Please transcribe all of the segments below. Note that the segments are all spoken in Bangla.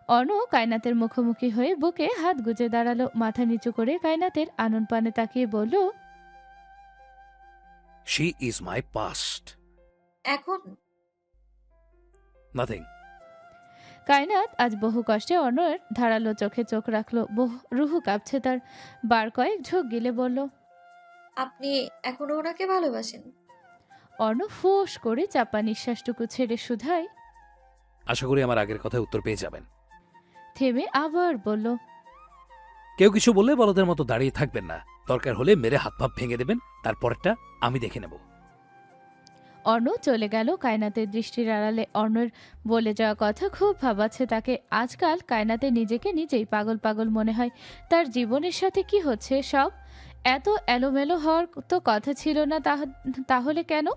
অর্ণ কায়নাতের মুখোমুখি হয়ে বুকে হাত গুজে দাঁড়ালো, মাথা নিচু করে কায়নাতের আনন পানে তাকিয়ে বলল, She is my past. এখন Nothing. কায়নাত আজ বহু কষ্টে অর্ণর ধারালো চোখে চোখ রাখলো। রুহু কাঁপছে তার। বার কয়েক ঝোঁক গিলে বলল, আপনি এখনো ওনাকে ভালোবাসেন? অর্ণ ফোঁস করে চাপা নিঃশ্বাসটুকু ছেড়ে শুধায়। আশা করি আমার আগের কথায় উত্তর পেয়ে যাবেন। থেমে আবার বলল, কেউ কিছু বললে বলদের মতো দাঁড়িয়ে থাকবেন না। দরকার হলে মেরে হাত পা ভেঙে দেবেন, তারপরটা আমি দেখে নেব। অর্ণ চলে গেল কায়নাতের দৃষ্টির আড়ালে। অর্ণের বলে যাওয়া কথা খুব ভাবাচ্ছে তাকে। আজকাল কায়নাতে নিজেকে নিজেই পাগল পাগল মনে হয়। তার জীবনের সাথে কি হচ্ছে সব? এত এলোমেলো হওয়ার তো কথা ছিল না, তাহলে কেন?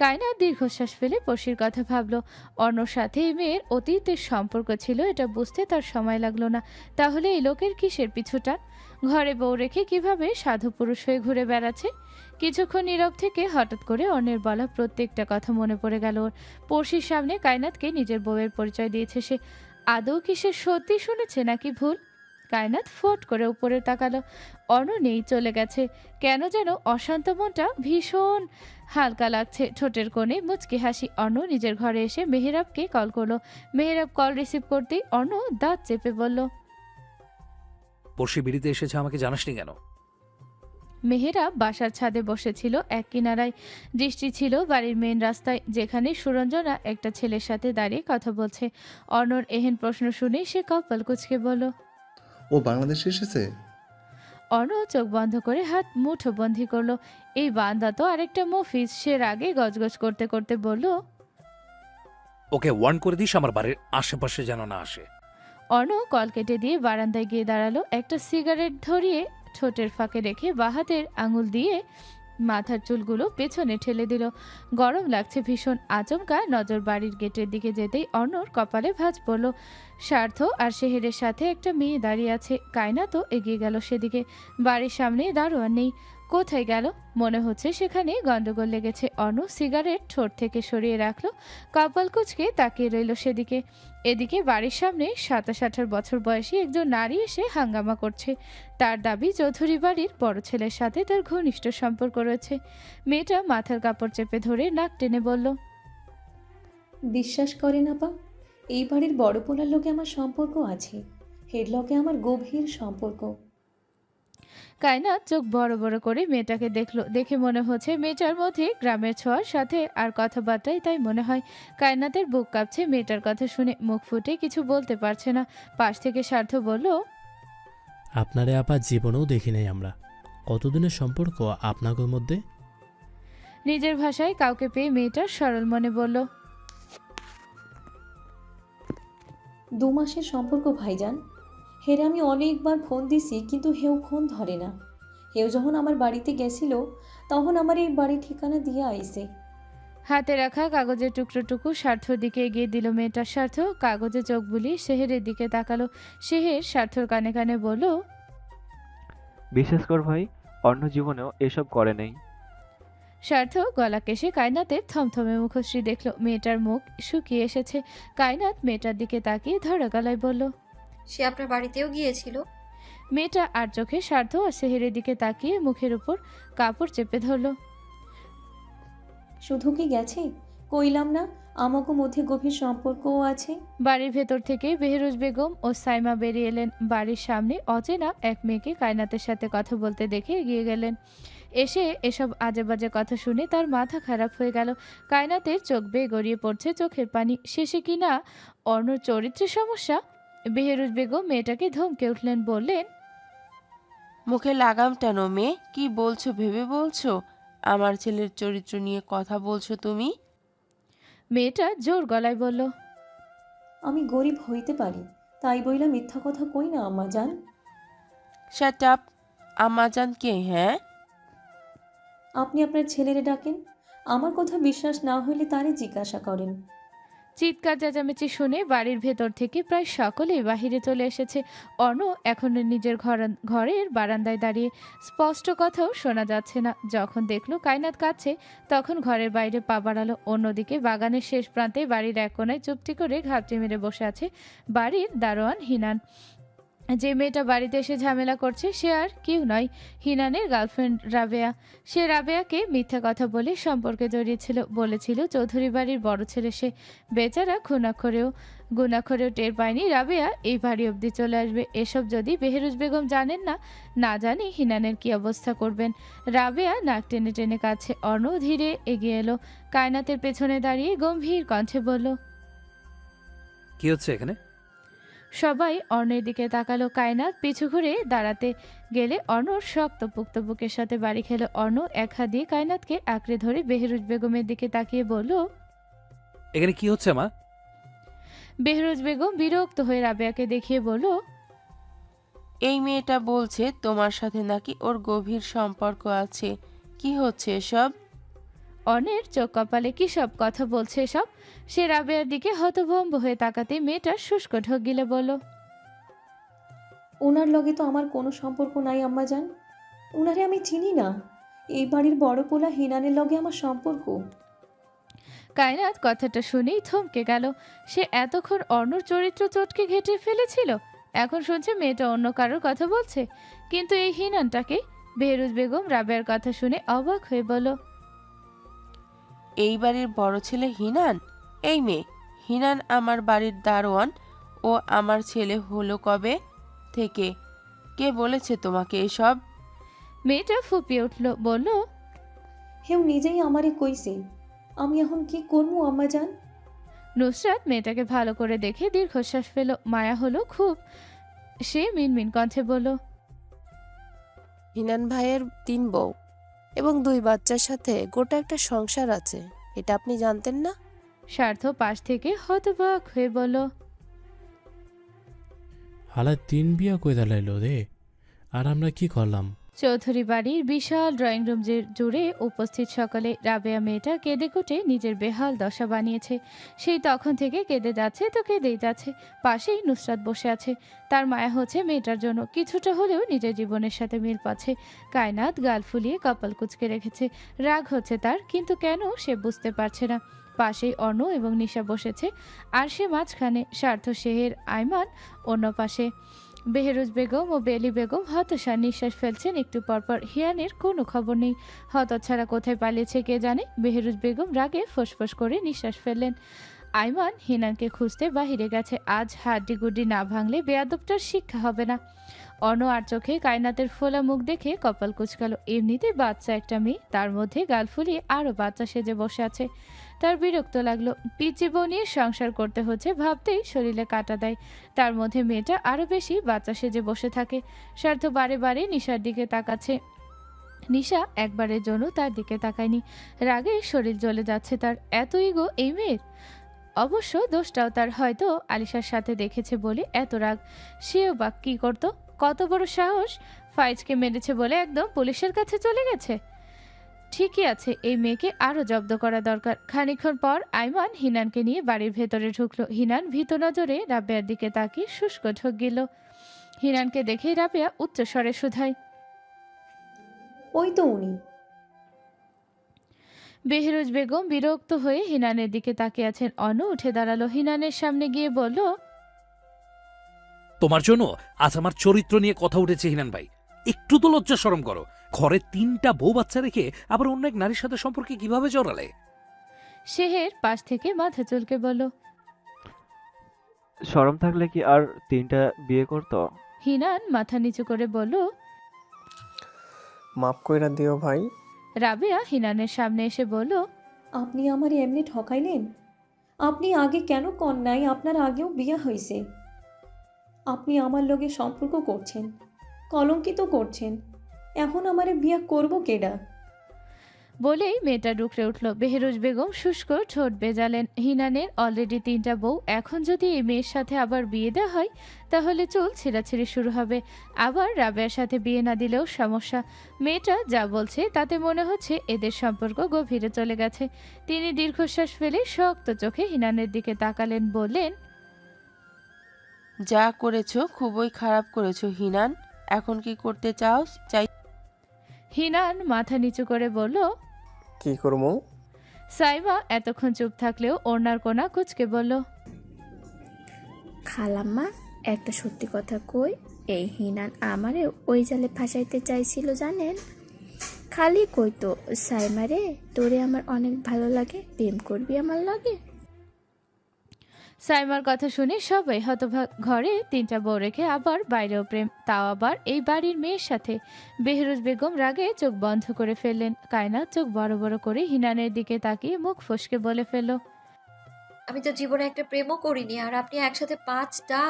কায়নাত দীর্ঘশ্বাস ফেলে পড়শির কথা ভাবল। অর্ণর সাথে এই মেয়ের অতীতের সম্পর্ক ছিল, এটা বুঝতে তার সময় লাগলো না। তাহলে এই লোকের কিসের পিছুটান? ঘরে বউ রেখে কিভাবে সাধু পুরুষ হয়ে ঘুরে বেড়াচ্ছে? কিছুক্ষণ নীরব থেকে হঠাৎ করে অর্ণের বলা প্রত্যেকটা কথা মনে পড়ে গেল ওর। পড়শির সামনে কায়নাতকে নিজের বউয়ের পরিচয় দিয়েছে সে। আদৌ কি সে সত্যি শুনেছে নাকি ভুল? কায়নাত ফট করে উপরে তাকালো। অর্ণ নেই, চলে গেছে। কেন যেন অশান্ত মনটা ভীষণ হালকা লাগছে। ঠোঁটের কোণে মুচকি হাসি। অর্ণ নিজের ঘরে এসে মেহেরাবকে কল করলো। মেহেরাব কল রিসিভ করতেই অর্ণ দাঁত চেপে বলল, পড়শি বিড়িতে এসেছে, আমাকে জানাসনি কেন? মেহেরাব বাসার ছাদে বসেছিল এক কিনারায়। দৃষ্টি ছিল বাড়ির মেন রাস্তায়, যেখানে সুরঞ্জনা একটা ছেলের সাথে দাঁড়িয়ে কথা বলছে। অর্ণর এহেন প্রশ্ন শুনে সে কপাল কুঁচকে বলল। ও বাংলাদেশে এসেছে? অর্ণ চোখ বন্ধ করে হাত মুঠোবন্দি করলো। এই বান্দা তো আরেকটা মফিজ। সে রাগে গজগজ করতে করতে বলল, ওকে ওয়ার্ন করে দিস আমার বাড়ির আশেপাশে যেন না আসে। অর্ণ কল কেটে দিয়ে বারান্দায় গিয়ে দাঁড়ালো। একটা সিগারেট ধরিয়ে ঠোঁটের ফাঁকে রেখে বাহাতের আঙুল দিয়ে মাথার চুলগুলো পেছনে ঠেলে দিল। গরম লাগছে ভীষণ। আচমকা নজর বাড়ির গেটের দিকে যেতেই অর্ণর কপালে ভাঁজ পড়ল। স্বার্থ আর শেহেরের সাথে একটা মেয়ে দাঁড়িয়ে আছে। কায়না তো এগিয়ে গেল সেদিকে। বাড়ির সামনে দারোয়ান নেই। কোথায় গেল? মনে হচ্ছে সেখানে গন্ডগোল লেগেছে। অর্ণ সিগারেট ঠোঁট থেকে সরিয়ে রাখলো। কপাল কুঁচকে তাকিয়ে রইল সেদিকে। এদিকে বাড়ির সামনে ২৭-২৮ বছর বয়সী একজন নারী এসে হাঙ্গামা করছে। তার দাবি চৌধুরী বাড়ির বড় ছেলের সাথে তার ঘনিষ্ঠ সম্পর্ক রয়েছে। মেয়েটা মাথার কাপড় চেপে ধরে নাক টেনে বলল, বিশ্বাস করেন আপা, এই বাড়ির বড় পোলার লোকে আমার সম্পর্ক আছে। হের লগে আমার গভীর সম্পর্ক। কায়নাত চোখ বড় বড় করে মেয়েটাকে দেখলো। দেখে মনে হচ্ছে মেয়েটার মধ্যে গ্রামের ছোঁয়ার সাথে আর কথাবার্তাই তাই মনে হয়। কায়নাতের বুক কাঁপছে মেয়েটার কথা শুনে। মুখ ফুটে কিছু বলতে পারছে না। পাশ থেকে স্বার্থ বলল, আপনারে আপা জীবনেও দেখি নাই আমরা। কতদিনের সম্পর্ক আপনাদের মধ্যে? নিজের ভাষায় কাউকে পেয়ে মেয়েটার সরল মনে বলল, 2 মাসের সম্পর্ক ভাইজান। হেরে আমি অনেকবার ফোন দিছি, কিন্তু হেও ফোন ধরে না। হেও যখন আমার বাড়িতে গেছিল, তখন আমার এই বাড়ির ঠিকানা দিয়ে আইছে। হাতে রাখা কাগজের টুকরোটুকু স্বার্থর দিকে এগিয়ে দিল মেয়েটার। স্বার্থ কাগজে চোখ বুলিয়ে শেহেরের দিকে তাকালো। শেহের স্বার্থর কানে কানে বলল, বিশ্বাস কর ভাই, অন্য জীবনেও এসব করে নাই। স্বার্থ গলা কেশে কায়নাতের থমথমে মুখশ্রী দেখল। মেয়েটার মুখ শুকিয়ে এসেছে। কায়নাত মেয়েটার দিকে তাকিয়ে ধরা গলায় বলল, সে আপনার বাড়িতেও গিয়েছিল? মেয়েটা আর চোখে স্বার্থ আর শেহেরের দিকে তাকিয়ে মুখের উপর কাপড় চেপে ধরল। শুধু কি গেছে? কইলাম না আমাকে মধ্যে গভীর সম্পর্কও আছে। বাড়ির ভেতর থেকে বেহরুজ বেগম ও সাইমা বেরিয়ে এলেন। বাড়ির সামনে অচেনা এক মেয়েকে কায়নাতের সাথে কথা বলতে দেখে এগিয়ে গেলেন। এসে এসব আজে বাজে কথা শুনে তার মাথা খারাপ হয়ে গেল। কায়নাতের চোখ বেয়ে গড়িয়ে পড়ছে চোখের পানি। শেষে কিনা অর্ণর চরিত্রের সমস্যা। বেহরুজ বেগম মেয়েটাকে ধমকে উঠলেন, বললেন, মুখে লাগাম টান মেয়ে, কি বলছো ভেবে বলছো? আমার ছেলের চরিত্র নিয়ে কথা বলছো তুমি? মেয়েটা জোর গলায় বলল, আমি গরিব হইতে পারি, তাই বইলা মিথ্যা কথা কই না আম্মা জান। Shut up. আমাজান কে? হ্যাঁ, আপনি আপনার ছেলেরে ডাকেন। আমার কথা বিশ্বাস না হইলে তারে জিজ্ঞাসা করেন। চিৎকার চেঁচামেচি শুনে বাড়ির ভেতর থেকে প্রায় সকলেই বাহিরে চলে এসেছে। অর্ণ এখন নিজের ঘরের বারান্দায় দাঁড়িয়ে, স্পষ্ট কথাও শোনা যাচ্ছে না। যখন দেখলো কায়নাত কাঁদছে তখন ঘরের বাইরে পা বাড়ালো। অন্যদিকে বাগানের শেষ প্রান্তে বাড়ির এক কোনায় চুপটি করে ঘাপটি মেরে বসে আছে বাড়ির দারোয়ান হিনান। যে মেয়েটা বাড়িতে এসে ঝামেলা করছে সে আর কেউ নয়, হিনানের গার্লফ্রেন্ড রাবেয়া। সে রাবেয়াকে মিথ্যা কথা বলে সম্পর্কে জড়িয়েছিল, বলেছিল চৌধুরী বাড়ির বড় ছেলে সে। বেচারা গুণাক্ষরেও টের পায়নি রাবেয়া এই বাড়ি অবধি চলে আসবে। এসব যদি বেহরুজ বেগম জানেন না জানি হিনানের কি অবস্থা করবেন। রাবেয়া নাক টেনে টেনে কাছে। অর্ণ ধীরে এগিয়ে এলো, কায়নাতের পেছনে দাঁড়িয়ে গম্ভীর কণ্ঠে বলল, কি হচ্ছে এখানে? সবাই অর্ণের দিকে তাকালো। কায়নাত পিছু ঘুরে দাঁড়াতে গেলে অর্ণর শক্ত পুক্ত বুকের সাথে বাড়ি খেলো। অর্ণ এক হাত দিয়ে কায়নাতকে আঁকড়ে ধরে বেহরুজ বেগমের দিকে তাকিয়ে বলল, এখানে কি হচ্ছে মা? বেহরুজ বেগম বিরক্ত হয়ে রাবেয়াকে দেখিয়ে বলল, এই মেয়েটা বলছে তোমার সাথে নাকি ওর গভীর সম্পর্ক আছে। কি হচ্ছে এসব? অর্ণের চোখ কপালে কি সব কথা বলছে এসব। সে রাবেয়ার দিকে হতভম্ব হয়ে তাকাতে মেয়েটা শুষ্ক ঢোক গিলে বলল, ওনার লগে তো আমার কোনো সম্পর্ক নাই আম্মাজান। ওনারে আমি চিনি না। এই বাড়ির বড় পোলা হিনানের লগে আমার সম্পর্ক। কায়নাত কথাটা শুনেই থমকে গেল। সে এতক্ষণ অর্ণর চরিত্র চটকে ঘেঁটে ফেলেছিল, এখন শুনছে মেয়েটা অন্য কারোর কথা বলছে। কিন্তু এই হিনানটাকে? বেহরুজ বেগম রাবেয়ার কথা শুনে অবাক হয়ে বলল, এই বাড়ির বড় ছেলে হিনান? এই মেয়ে, হিনান আমার বাড়ির দারোয়ান। ও আমার ছেলে হলো কবে থেকে? কে বলেছে তোমাকে এসব? মেয়েটা ফুপিয়ে উঠল, বলল, হেউ নিজেই আমারে কইছে। আমি এখন কি করবো আম্মাজান? নুসরাত মেয়েটাকে ভালো করে দেখে দীর্ঘশ্বাস ফেল। মায়া হলো খুব। সে মিনমিন কণ্ঠে বলল, হিনান ভাইয়ের 3 বউ এবং 2 বাচ্চার সাথে গোটা একটা সংসার আছে, এটা আপনি জানতেন না? স্বার্থ পাশ থেকে হতবাক হয়ে বলল, হালা 3 বিয়া কইদা লাইলো রে, আর আমরা কি করলাম? চৌধুরী বাড়ির বিশাল ড্রয়িং রুম জুড়ে উপস্থিত সকলে রাবেয়া মেয়েটা কেঁদে কুটে নিজের বেহাল দশা বানিয়েছে। সেই তখন থেকে কেঁদে যাচ্ছে তো কেঁদেই যাচ্ছে। পাশেই নুসরাত বসে আছে। তার মায়া হচ্ছে মেয়েটার জন্য, কিছুটা হলেও নিজের জীবনের সাথে মিল পাচ্ছে। কায়নাত গাল ফুলিয়ে কপাল কুঁচকে রেখেছে। রাগ হচ্ছে তার, কিন্তু কেন সে বুঝতে পারছে না। পাশেই অর্ণ এবং নিশা বসেছে, আর সে মাঝখানে। স্বার্থ, শেহের, আইমান অন্য পাশে। বেহরুজ বেগম ও বেলি বেগম হতাশার নিঃশ্বাস ফেলছেন একটু পরপর। হিয়ানের কোনো খবর নেই, হতচ্ছাড়া কোথায় পালিয়েছে কে জানে। বেহরুজ বেগম রাগে ফোঁসফোঁস করে নিঃশ্বাস ফেললেন। আইমান হিনানকে খুঁজতে বাহিরে গেছে। আজ হাড্ডিগুড্ডি না ভাঙলে বেয়াদবটার শিক্ষা হবে না। অর্ণ আর চোখে কায়নাতের ফোলা মুখ দেখে কপাল কুচকালো। এমনিতে বাচ্চা একটা মেয়ে, তার মধ্যে গাল ফুলিয়ে আরও বাচ্চা সেজে বসে আছে। তার বিরক্ত লাগলো। পিচি বউ নিয়ে সংসার করতে হচ্ছে ভাবতেই শরীরে কাটা দেয়। তার মধ্যে মেয়েটা আরও বেশি বাচ্চা সেজে বসে থাকে। স্বার্থ বারে বারে নিশার দিকে তাকাচ্ছে। নিশা একবারের জন্য তার দিকে তাকায়নি। রাগে শরীর জ্বলে যাচ্ছে তার। এত ইগো এই মেয়ের। অবশ্য দোষটাও তার, হয়তো আলিশার সাথে দেখেছে বলে এত রাগ। সেও বা কি করতো? কত বড় সাহস! ফাইজকে মেরেছে বলে একদম পুলিশের কাছে চলে গেছে। ঠিকই আছে, এই মেয়েকে আরও জব্দ করা দরকার। খানিকক্ষণ পর আইমান হিনানকে নিয়ে বাড়ির ভেতরে ঢুকলো। হিনান ভীত নজরে রাবেয়ার দিকে তাকিয়ে শুষ্ক ঢোক গেল। হিনানকে দেখেই রাবেয়া উচ্চস্বরে শুধায়, ওই তো উনি। বেহরুজ বেগম বিরক্ত হয়ে হিনানের দিকে তাকিয়ে আছেন। অর্ণ উঠে দাঁড়ালো, হিনানের সামনে গিয়ে বলল, তোমার জন্য আজ আমার চরিত্র নিয়ে কথা উঠেছে হিনান ভাই। একটু তো লজ্জা শরম করো। ঘরে 3টা বউ বাচ্চা রেখে আবার অন্য এক নারীর সাথে সম্পর্কে কিভাবে জড়ালে? শেহের পাশ থেকে মাথা চুলকে বলল, শরম থাকলে কি আর 3টা বিয়ে করতো? হিনান মাথা নিচু করে বলল, মাফ কইরা দিও ভাই। রাবেয়া হিনানের সামনে এসে বলল, আপনি আমার এমনি ঠকাইলেন? আপনি আগে কেন কন নাই আপনার আগেও বিয়া হয়েছে? আপনি আমার লগে সম্পর্ক করছেন, কলঙ্কিত করছেন। এখন আমারে বিয়া করব কেডা? বলেই মেয়েটা ডুকরে উঠল। বেহেরোজ বেগম শুষ্ক ঠোঁট বেজালেন। হিনানের অলরেডি 3টা বউ, এখন যদি এই মেয়ের সাথে আবার বিয়ে দেওয়া হয় তাহলে চুল ছিঁড়াছিঁড়ি শুরু হবে। আবার রাবেয়ার সাথে বিয়ে না দিলেও সমস্যা। মেয়েটা যা বলছে তাতে মনে হচ্ছে এদের সম্পর্ক গভীরে চলে গেছে। তিনি দীর্ঘশ্বাস ফেলে শক্ত চোখে হিনানের দিকে তাকালেন, বললেন, যা করেছো খুবই খারাপ করেছো হিনান। এখন কি করতে চাই? হিনান মাথা নিচু করে বলল, কি করবো? সাইমা এতক্ষণ চুপ থাকলেও ওড়নার কোনা কুচকে বলল, খালাম্মা, একটা সত্যি কথা কই, এই হিনান আমারে ওই জালে ফাঁসাইতে চাইছিল জানেন। খালি কইতো, সাইমারে তোরে আমার অনেক ভালো লাগে, প্রেম করবি আমার লাগে। সাইমার কথা শুনে সবাই হতভাগ। ঘরে 3টা বউ রেখে আবার বাইরেও প্রেম, তাও আবার এই বাড়ির মেয়ের সাথে। বেহরুজ বেগম রাগে চোখ বন্ধ করে ফেললেন। কায়নাত চোখ বড় বড় করে হিনানের দিকে তাকিয়ে মুখ ফসকে বলে ফেলল, আমি তো জীবনে একটা প্রেমও করিনি, আর আপনি একসাথে 5টা।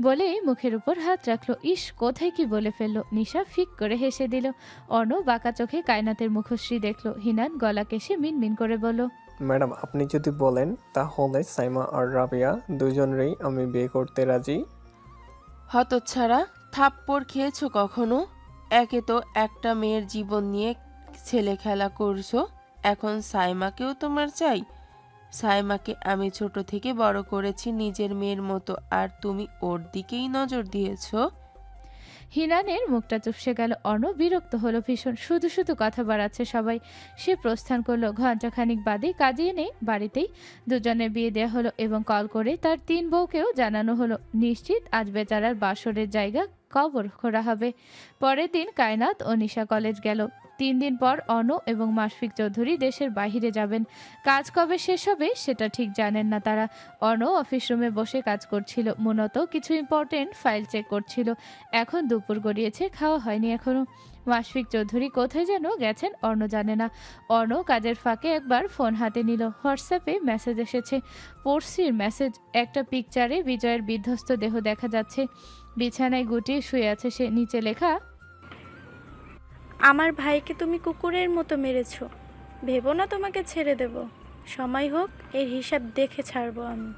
বলে মুখের উপর হাত রাখলো। ইস, কোথায় কি বলে ফেললো। নিশা ফিক করে হেসে দিল। অর্ণ বাঁকা চোখে কায়নাতের মুখশ্রী দেখলো। হিনান গলা কেশে মিনমিন করে বলল, ম্যাডাম, আপনি যদি বলেন তাহলে সাইমা আর রাবিয়া দুজনেরই আমি বিয়ে করতে রাজি। হতচ্ছাড়া, থাপ্পড় খেয়েছো কখনো? একে তো একটা মেয়ের জীবন নিয়ে ছেলে খেলা করছো, এখন সাইমাকেও তোমার চাই? সাইমাকে আমি ছোট থেকে বড় করেছি নিজের মেয়ের মতো, আর তুমি ওর দিকেই নজর দিয়েছো। হিনানের মুখটা চুপসে গেল। অর্ণ বিরক্ত হলো ভীষণ। শুধু শুধু কথা বাড়াচ্ছে সবাই। সে প্রস্থান করলো। ঘণ্টাখানিক বাদে কাজে এনে বাড়িতেই দুজনের বিয়ে দেওয়া হলো এবং কল করে তার 3 বউকেও জানানো হলো, নিশ্চিত আজ বেচারার বাসরের জায়গা কবর খোঁড়া হবে। পরের দিন কায়নাত ও নিশা কলেজ গেল। 3 দিন পর অনু এবং মাশফিক চৌধুরী দেশের বাইরে যাবেন। কাজ কবে শেষ হবে সেটা ঠিক জানেন না তারা। অনু অফিস রুমে বসে কাজ করছিল, মূলত কিছু ইম্পর্টেন্ট ফাইল চেক করছিল। এখন দুপুর গড়িয়েছে, খাওয়া হয়নি এখনো। মাশফিক চৌধুরী কোথায় যেন গেছেন অর্ণ জানে না। অর্ণ কাজের ফাঁকে একবার ফোন হাতে নিল। হোয়াটসঅ্যাপে মেসেজ এসেছে। পড়শির মেসেজ। একটা পিকচারে বিজয়ের বিধ্বস্ত দেহ দেখা যাচ্ছে। বিছানায় গুটিয়ে শুয়ে আছে সে। নিচে লেখা, আমার ভাইকে তুমি কুকুরের মতো মেরেছো, ভেবো না তোমাকে ছেড়ে দেব, সময় হোক এর হিসাব দেখে ছাড়বো আমি।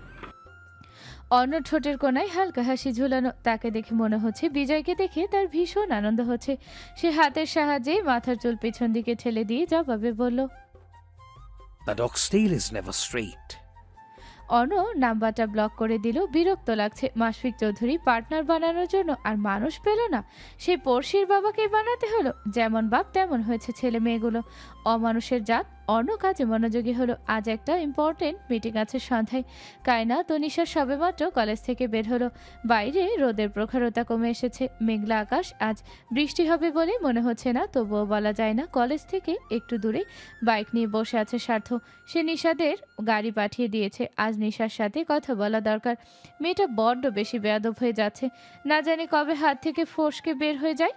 অন্য ঠোঁটের কোনায় হালকা হাসি ঝুলানো। তাকে দেখে মনে হচ্ছে বিজয়কে দেখে তার ভীষণ আনন্দ হচ্ছে। সে হাতের সাহায্যে মাথার চুল পিছন দিকে ঠেলে দিয়ে জবাবে বলল, The dog's tail is never straight. Arna নাম্বারটা ব্লক করে দিল। বিরক্ত লাগছে। মাশফিক চৌধুরী পার্টনার বানানোর জন্য আর মানুষ পেল না, সেই পড়শির বাবাকে বানাতে হলো। যেমন বাপ তেমন হয়েছে ছেলে মেয়েগুলো। অমানুষের জাত। অন্য কাজে মনোযোগী হলো। আজ একটা ইম্পর্টেন্ট মিটিং আছে সন্ধ্যায়। কায়নাত ও নিশা সবেমাত্র কলেজ থেকে বের হলো। বাইরে রোদের প্রখরতা কমে এসেছে। মেঘলা আকাশ। আজ বৃষ্টি হবে বলে মনে হচ্ছে না, তবুও বলা যায় না। কলেজ থেকে একটু দূরে বাইক নিয়ে বসে আছে স্বার্থ। সে নিশাদের গাড়ি পাঠিয়ে দিয়েছে। আজ নিশার সাথে কথা বলা দরকার। মেয়েটা বড্ড বেশি বেয়াদব হয়ে যাচ্ছে। না জানি কবে হাত থেকে ফসকে বের হয়ে যায়।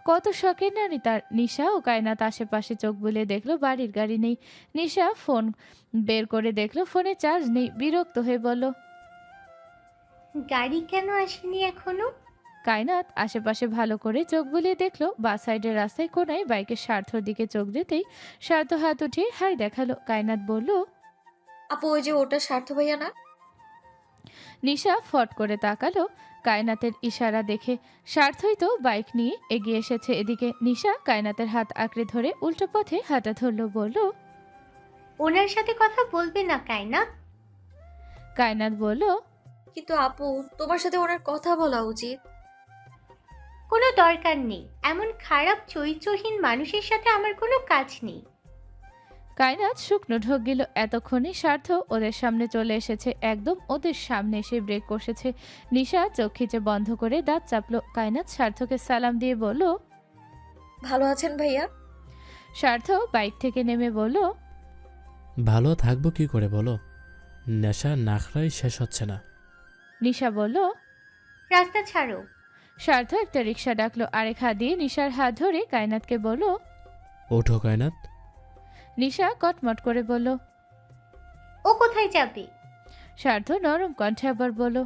কত শখের নারী তার। নিশা ও কায়নাত আশেপাশে চোখ বুলিয়ে দেখলো বাড়ির গাড়ি নেই। নিশা ফোন বের করে দেখলো ফোনে চার্জ নেই। বিরক্ত হয়ে বলল, গাড়ি কেন আসেনি এখনো? কায়নাত আশেপাশে ভালো করে চোখ বুলিয়ে দেখলো বা সাইডের রাস্তায় কোনায় বাইকের স্বার্থর দিকে চোখ যেতেই স্বার্থ হাত উঠিয়ে হাই দেখালো। কায়নাত বলল, আপু, ওই যে ওটা স্বার্থ ভাইয়া না? নিশা ফট করে তাকালো কায়নাতের ইশারা দেখে। স্বার্থই তো বাইক নিয়ে এগিয়ে এসেছে এদিকে। নিশা কায়নাতের হাত আঁকড়ে ধরে উল্টো পথে হাঁটা ধরলো। বলল, ওনার সাথে কথা বলবে না কায়নাত? কায়নাত বলল, কিন্তু আপু, তোমার সাথে ওনার কথা বলা উচিত। কোনো দরকার নেই, এমন খারাপ চরিত্রহীন মানুষের সাথে আমার কোনো কাজ নেই। কায়নাত শুকনো ঢোক গেল। এতক্ষণে স্বার্থ ওদের সামনে চলে এসেছে। একদম ওদের সামনে এসে ব্রেক কষেছে। নিশা চোখ খিচে বন্ধ করে দাঁত চাপলো। কায়নাত স্বার্থকে সালাম দিয়ে বলল, ভালো আছেন ভাইয়া? স্বার্থ বাইক থেকে নেমে বলল, ভালো থাকবো কি করে বলো, নেশা নাখরাই শেষ হচ্ছে না। নিশা বলল, রাস্তা ছাড়ো। স্বার্থ একটা রিক্সা ডাকলো। আরেক হাত দিয়ে নিশার হাত ধরে কায়নাতকে বলল, ওঠো কায়নাত। নিশা কটমট করে বলল, ও কোথায় যাবে? স্বার্থ নরম কণ্ঠে আবার বলল,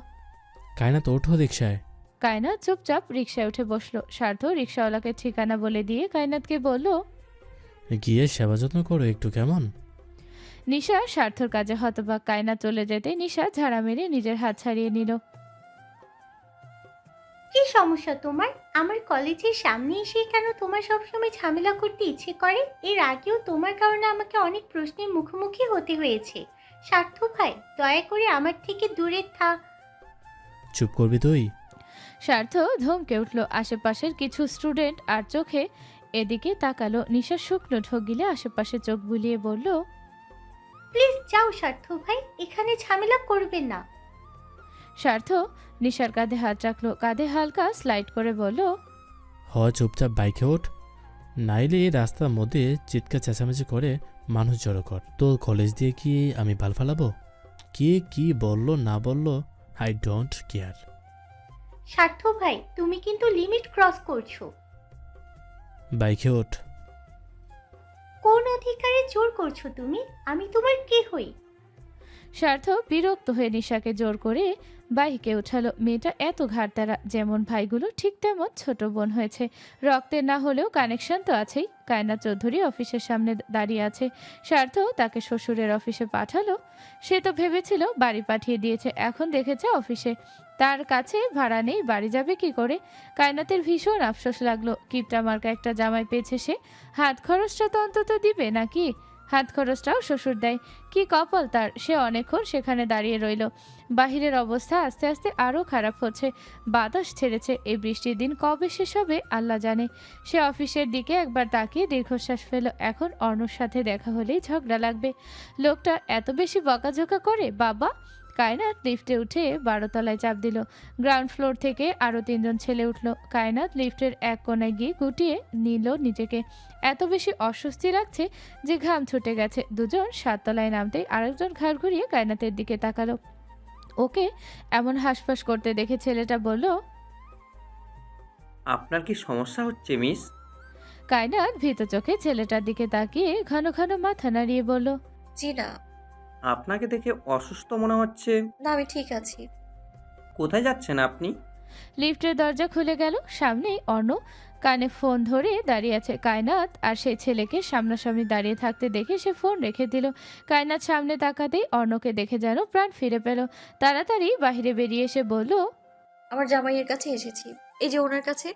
কায়নাত ওঠো রিকশায়। কায়নাত চুপচাপ রিক্সায় উঠে বসলো। স্বার্থ রিক্সাওয়ালাকে ঠিকানা বলে দিয়ে কায়নাতকে বলল, গিয়ে সেবা যত্ন করো একটু, কেমন? নিশা স্বার্থর কাজে হতবাক। কায়নাত চলে যেতে নিশা ঝাড়া মেরে নিজের হাত ছাড়িয়ে নিল। কি সমস্যা তোমার? আমার কলেজের সামনে এসে কেন তোমার সবসময় ঝামেলা করতে ইচ্ছে করে? এর আগেও তোমার কারণে আমাকে অনেক প্রশ্নের মুখোমুখি হতে হয়েছে। স্বার্থ ভাই, দয়া করে আমার থেকে দূরে থাক। চুপ করবি তুই? স্বার্থ ধমকে উঠল। আশেপাশের কিছু স্টুডেন্ট আর চোখে এদিকে তাকালো। নিশা শুকনো ঢোক গিলে আশেপাশে চোখ বুলিয়ে বলল, প্লিজ যাও স্বার্থ ভাই, এখানে ঝামেলা করবেন না। স্বার্থ নিশার কাঁধে হাত রাখলো, কাঁধে হালকা স্লাইড করে বলল, চুপচাপ বাইকে ওঠ, নাইলে এই রাস্তার মধ্যে চিৎকার চেঁচামেচি করে মানুষ জড়ো কর। তোর কলেজ দিয়ে কি আমি বাল ফালাবো? কে কি বললো না বললো, আই ডোন্ট কেয়ার। স্বার্থ ভাই, তুমি কিন্তু লিমিট ক্রস করছো। বাইকে ওঠ। কোন অধিকারে জোর করছো তুমি? আমি তোমার কে হই? স্বার্থ বিরক্ত হয়ে নিশাকে জোর করে বাইকে উঠালো। মেয়েটা এত ঘাড়তারা, যেমন ভাইগুলো ঠিক তেমন ছোট বোন হয়েছে। রক্তের না হলেও কানেকশন তো আছেই। কায়নাত চৌধুরী অফিসের সামনে দাঁড়িয়ে আছে। স্বার্থ তাকে শ্বশুরের অফিসে পাঠালো। সে তো ভেবেছিল বাড়ি পাঠিয়ে দিয়েছে, এখন দেখেছে অফিসে। তার কাছে ভাড়া নেই, বাড়ি যাবে কি করে? কায়নাতের ভীষণ আফসোস লাগলো। কিপটা মার্কা একটা জামাই পেয়েছে সে, হাত খরচটা তো অন্তত দিবে নাকি? হাত খরচটাও শ্বশুর দেয়। কি কপাল তার! সে অনেকক্ষণ সেখানে দাঁড়িয়ে রইল। বাহিরের অবস্থা আস্তে আস্তে আরও খারাপ হচ্ছে। বাতাস ছেড়েছে। এই বৃষ্টির দিন কবে শেষ হবে আল্লাহ জানে। সে অফিসের দিকে একবার তাকিয়ে দীর্ঘশ্বাস ফেল। এখন অর্ণর সাথে দেখা হলেই ঝগড়া লাগবে। লোকটা এত বেশি বকাঝকা করে বাবা! কায়নাত লিফটে উঠে 12 তলায় চাপ দিল। গ্রাউন্ড ফ্লোর থেকে আরও 3 জন ছেলে উঠল। কায়নাত লিফটের এক কোণায় গিয়ে গুটিয়ে নিল নিজেকে। এত বেশি অস্বস্তি লাগছে যে ঘাম ছুটে গেছে। দুজন 7 তলায় নামতেই আরেকজন ঘাড় ঘুরিয়ে কায়নাতের দিকে তাকালো। ওকে এমন হাসফাস করতে দেখে ছেলেটা বলল, আপনার কি সমস্যা হচ্ছে মিস? কায়নাত ভীত চোখে ছেলেটার দিকে তাকিয়ে ঘন ঘন মাথা নাড়িয়ে বলল, জি না। আপনাকে দেখে অসুস্থ মনে হচ্ছে। না, আমি ঠিক আছি। কোথায় যাচ্ছেন আপনি? লিফটের দরজা খুলে গেল। সামনেই অর্ণ কানে ফোন ধরে দাঁড়িয়ে আছে। কায়নাত আর সেই ছেলেকে সামনাসামনি দাঁড়িয়ে থাকতে দেখে সে ফোন রেখে দিল। কায়নাত সামনে তাকাতেই অর্ণকে দেখে যেন প্রাণ ফিরে পেল। তাড়াতাড়ি বাইরে বেরিয়ে এসে বলল, আমার জামাইয়ের কাছে এসেছি, এই যে ওনার কাছে।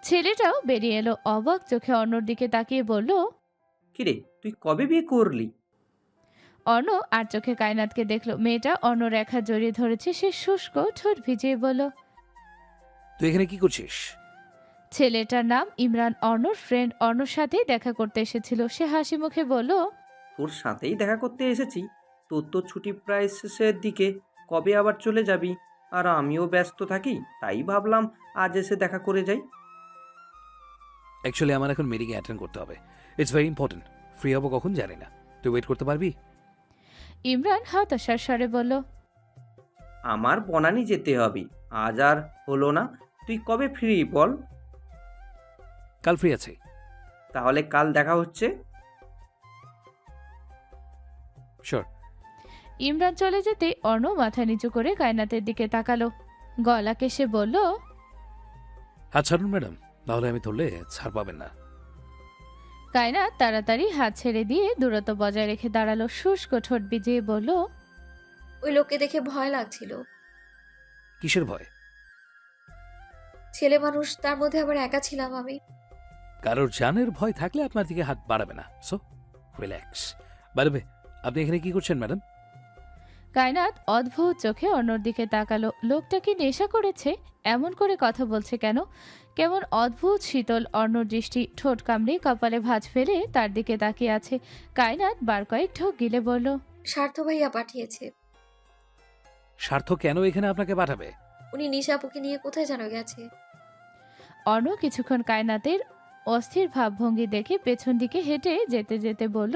ছেলেটাও বেরিয়ে এলো। অবাক চোখে অর্ণর দিকে তাকিয়ে বলল, কিরে, তুই কবে বিয়ে করলি? অর্ণ আর চোখে কায়নাতকে দেখলো। মেয়েটা অর্ণর এক হাত জড়িয়ে ধরেছে। সে শুষ্ক ঠোঁট ভিজিয়ে বলল, তুই এখানে কি করছিস? ছেলেটার নাম ইমরান, অর্ণর ফ্রেন্ড। অর্ণর সাথেই দেখা করতে এসেছিল। সে হাসি মুখে বলল, তোর সাথেই দেখা করতে এসেছি। তোর তো ছুটি প্রায় শেষের দিকে, কবে আবার চলে যাবি? আর আমিও ব্যস্ত থাকি, তাই ভাবলাম আজ এসে দেখা করে যাই। অ্যাকচুয়ালি আমার এখন মিটিংয়ে অ্যাটেন্ড করতে হবে। It's very important. ফ্রি হবো কখন জানি না। তুই ওয়েট করতে পারবি? ইমরান হতাশার স্বরে বলল, আমার বনানি যেতে হবে, আজ আর হলো না। তুই কবে ফ্রি বল? কাল ফ্রি আছে। তাহলে কাল দেখা হচ্ছে। শিওর। ইমরান চলে যেতে অর্ণ মাথা নিচু করে কায়নাতের দিকে তাকালো। গলাকে সে বলল, হাত ছাড়ুন ম্যাডাম, তাহলে আমি ধরলে ছাড় পাবেন না। কায়নাত তাড়াতাড়ি হাত ছেড়ে দিয়ে দূরত্ব বজায় রেখে দাঁড়ালো। শুষ্ক ঠোঁট ভিজিয়ে বলল, ওই লোককে দেখে ভয় লাগছিল। কিসের ভয়? ছেলে মানুষ, তার মধ্যে আবার একা ছিলাম আমি। কারোর জানের ভয় থাকলে আপনার দিকে হাত বাড়াবে না। So relax. বাড়বে। আপনি এখানে কি করছেন ম্যাডাম? কায়নাত অদ্ভুত চোখে অর্ণর দিকে তাকালো। লোকটা কি নেশা করেছে? এমন করে কথা বলছে কেন? কেমন অদ্ভুত শীতল অর্ণর দৃষ্টি। ঠোঁট কামড়ে কপালে ভাঁজ ফেলে তার দিকে তাকিয়ে আছে। কায়নাত বার কয়েক ঢোক গিলে বলল, স্বার্থ ভাইয়া পাঠিয়েছে। স্বার্থ কেন এখানে আপনাকে পাঠাবে? উনি নিশাপুকে নিয়ে কোথায় যেন গেছে। অর্ণ কিছুক্ষণ কায়নাতের অস্থির ভাবভঙ্গি দেখে পেছন দিকে হেঁটে যেতে যেতে বলল,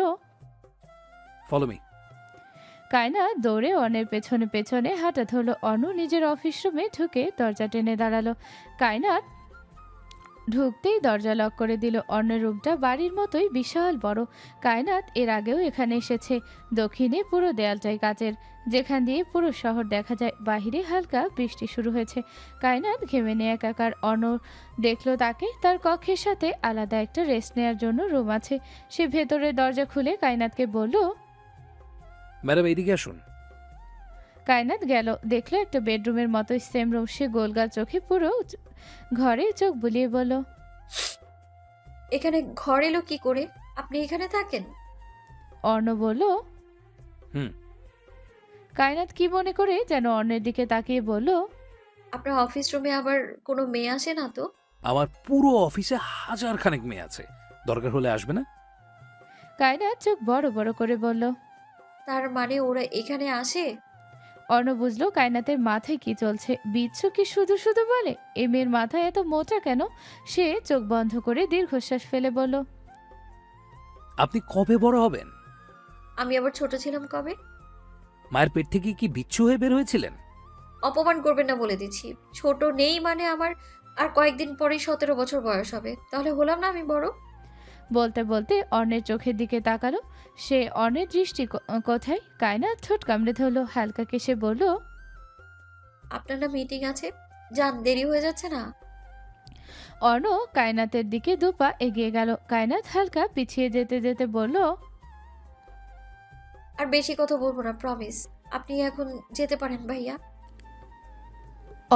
ফলো মি। কায়নাত দৌড়ে অর্ণের পেছনে পেছনে হাঁটা ধরল। অর্ণ নিজের অফিস রুমে ঢুকে দরজা টেনে দাঁড়ালো। কায়নাত ঢুকতেই দরজা লক করে দিল। অর্ণের রুমটা বাড়ির মতোই বিশাল বড়। কায়নাত এর আগেও এখানে এসেছে। দক্ষিণে পুরো দেয়ালটাই কাচের, যেখান দিয়ে পুরো শহর দেখা যায়। বাহিরে হালকা বৃষ্টি শুরু হয়েছে। কায়নাত ঘেমে নিয়ে একাকার। অর্ণ দেখলো তাকে। তার কক্ষের সাথে আলাদা একটা রেস্ট নেওয়ার জন্য রুম আছে। সে ভেতরের দরজা খুলে কায়নাতকে বলল, ম্যাডাম এইদিকে আসুন। কায়নাত গেল, দেখলো একটা বেডরুমের মতোই সেম রুম। সে গোলগাল চোখে পুরো ঘরে চোখ বুলিয়ে বলল, এখানে ঘর এলো কি করে? আপনি এখানে থাকেন? অর্ণ বলল, হুম। কায়নাত কি মনে করে যেন অর্ণের দিকে তাকিয়ে বলল, আপনার অফিস রুমে আবার কোনো মেয়ে আসে না তো? আমার পুরো অফিসে হাজার খানেক মেয়ে আছে, দরকার হলে আসবে না? কায়নাত চোখ বড় বড় করে বলল। তার মানে ওরা এখানে আসে? অর্ণ বুঝলো কায়নাতের মাথায় কি চলছে। বিচ্ছু কি শুধু শুধু বলে? এই মেয়ের মাথায় এত মোটা কেন? সে চোখ বন্ধ করে দীর্ঘশ্বাস ফেলে বলল, আপনি কবে বড় হবেন? আমি আবার ছোট ছিলাম কবে? মায়ের পেট থেকে কি বিচ্ছু হয়ে বের হয়েছিলেন? অপমান করবেন না বলে দিচ্ছি। ছোট নেই মানে আমার আর কয়েকদিন পরেই 17 বছর বয়স হবে। তাহলে হলাম না আমি বড়? বলতে বলতে অর্ণের চোখের দিকে তাকালো। সে অর্ণের দৃষ্টি কোথায়? কায়নাত ঠোঁট কামড়ে ধরলো। হালকা কেসে বলল, আপনার না মিটিং আছে, যান, দেরি হয়ে যাচ্ছে না? অর্ণ কায়নাতের দিকে দুপা এগিয়ে গেল। কায়নাত হালকা পিছিয়ে যেতে যেতে বলল, আর বেশি কথা বলবো না, প্রমিস। আপনি এখন যেতে পারেন ভাইয়া।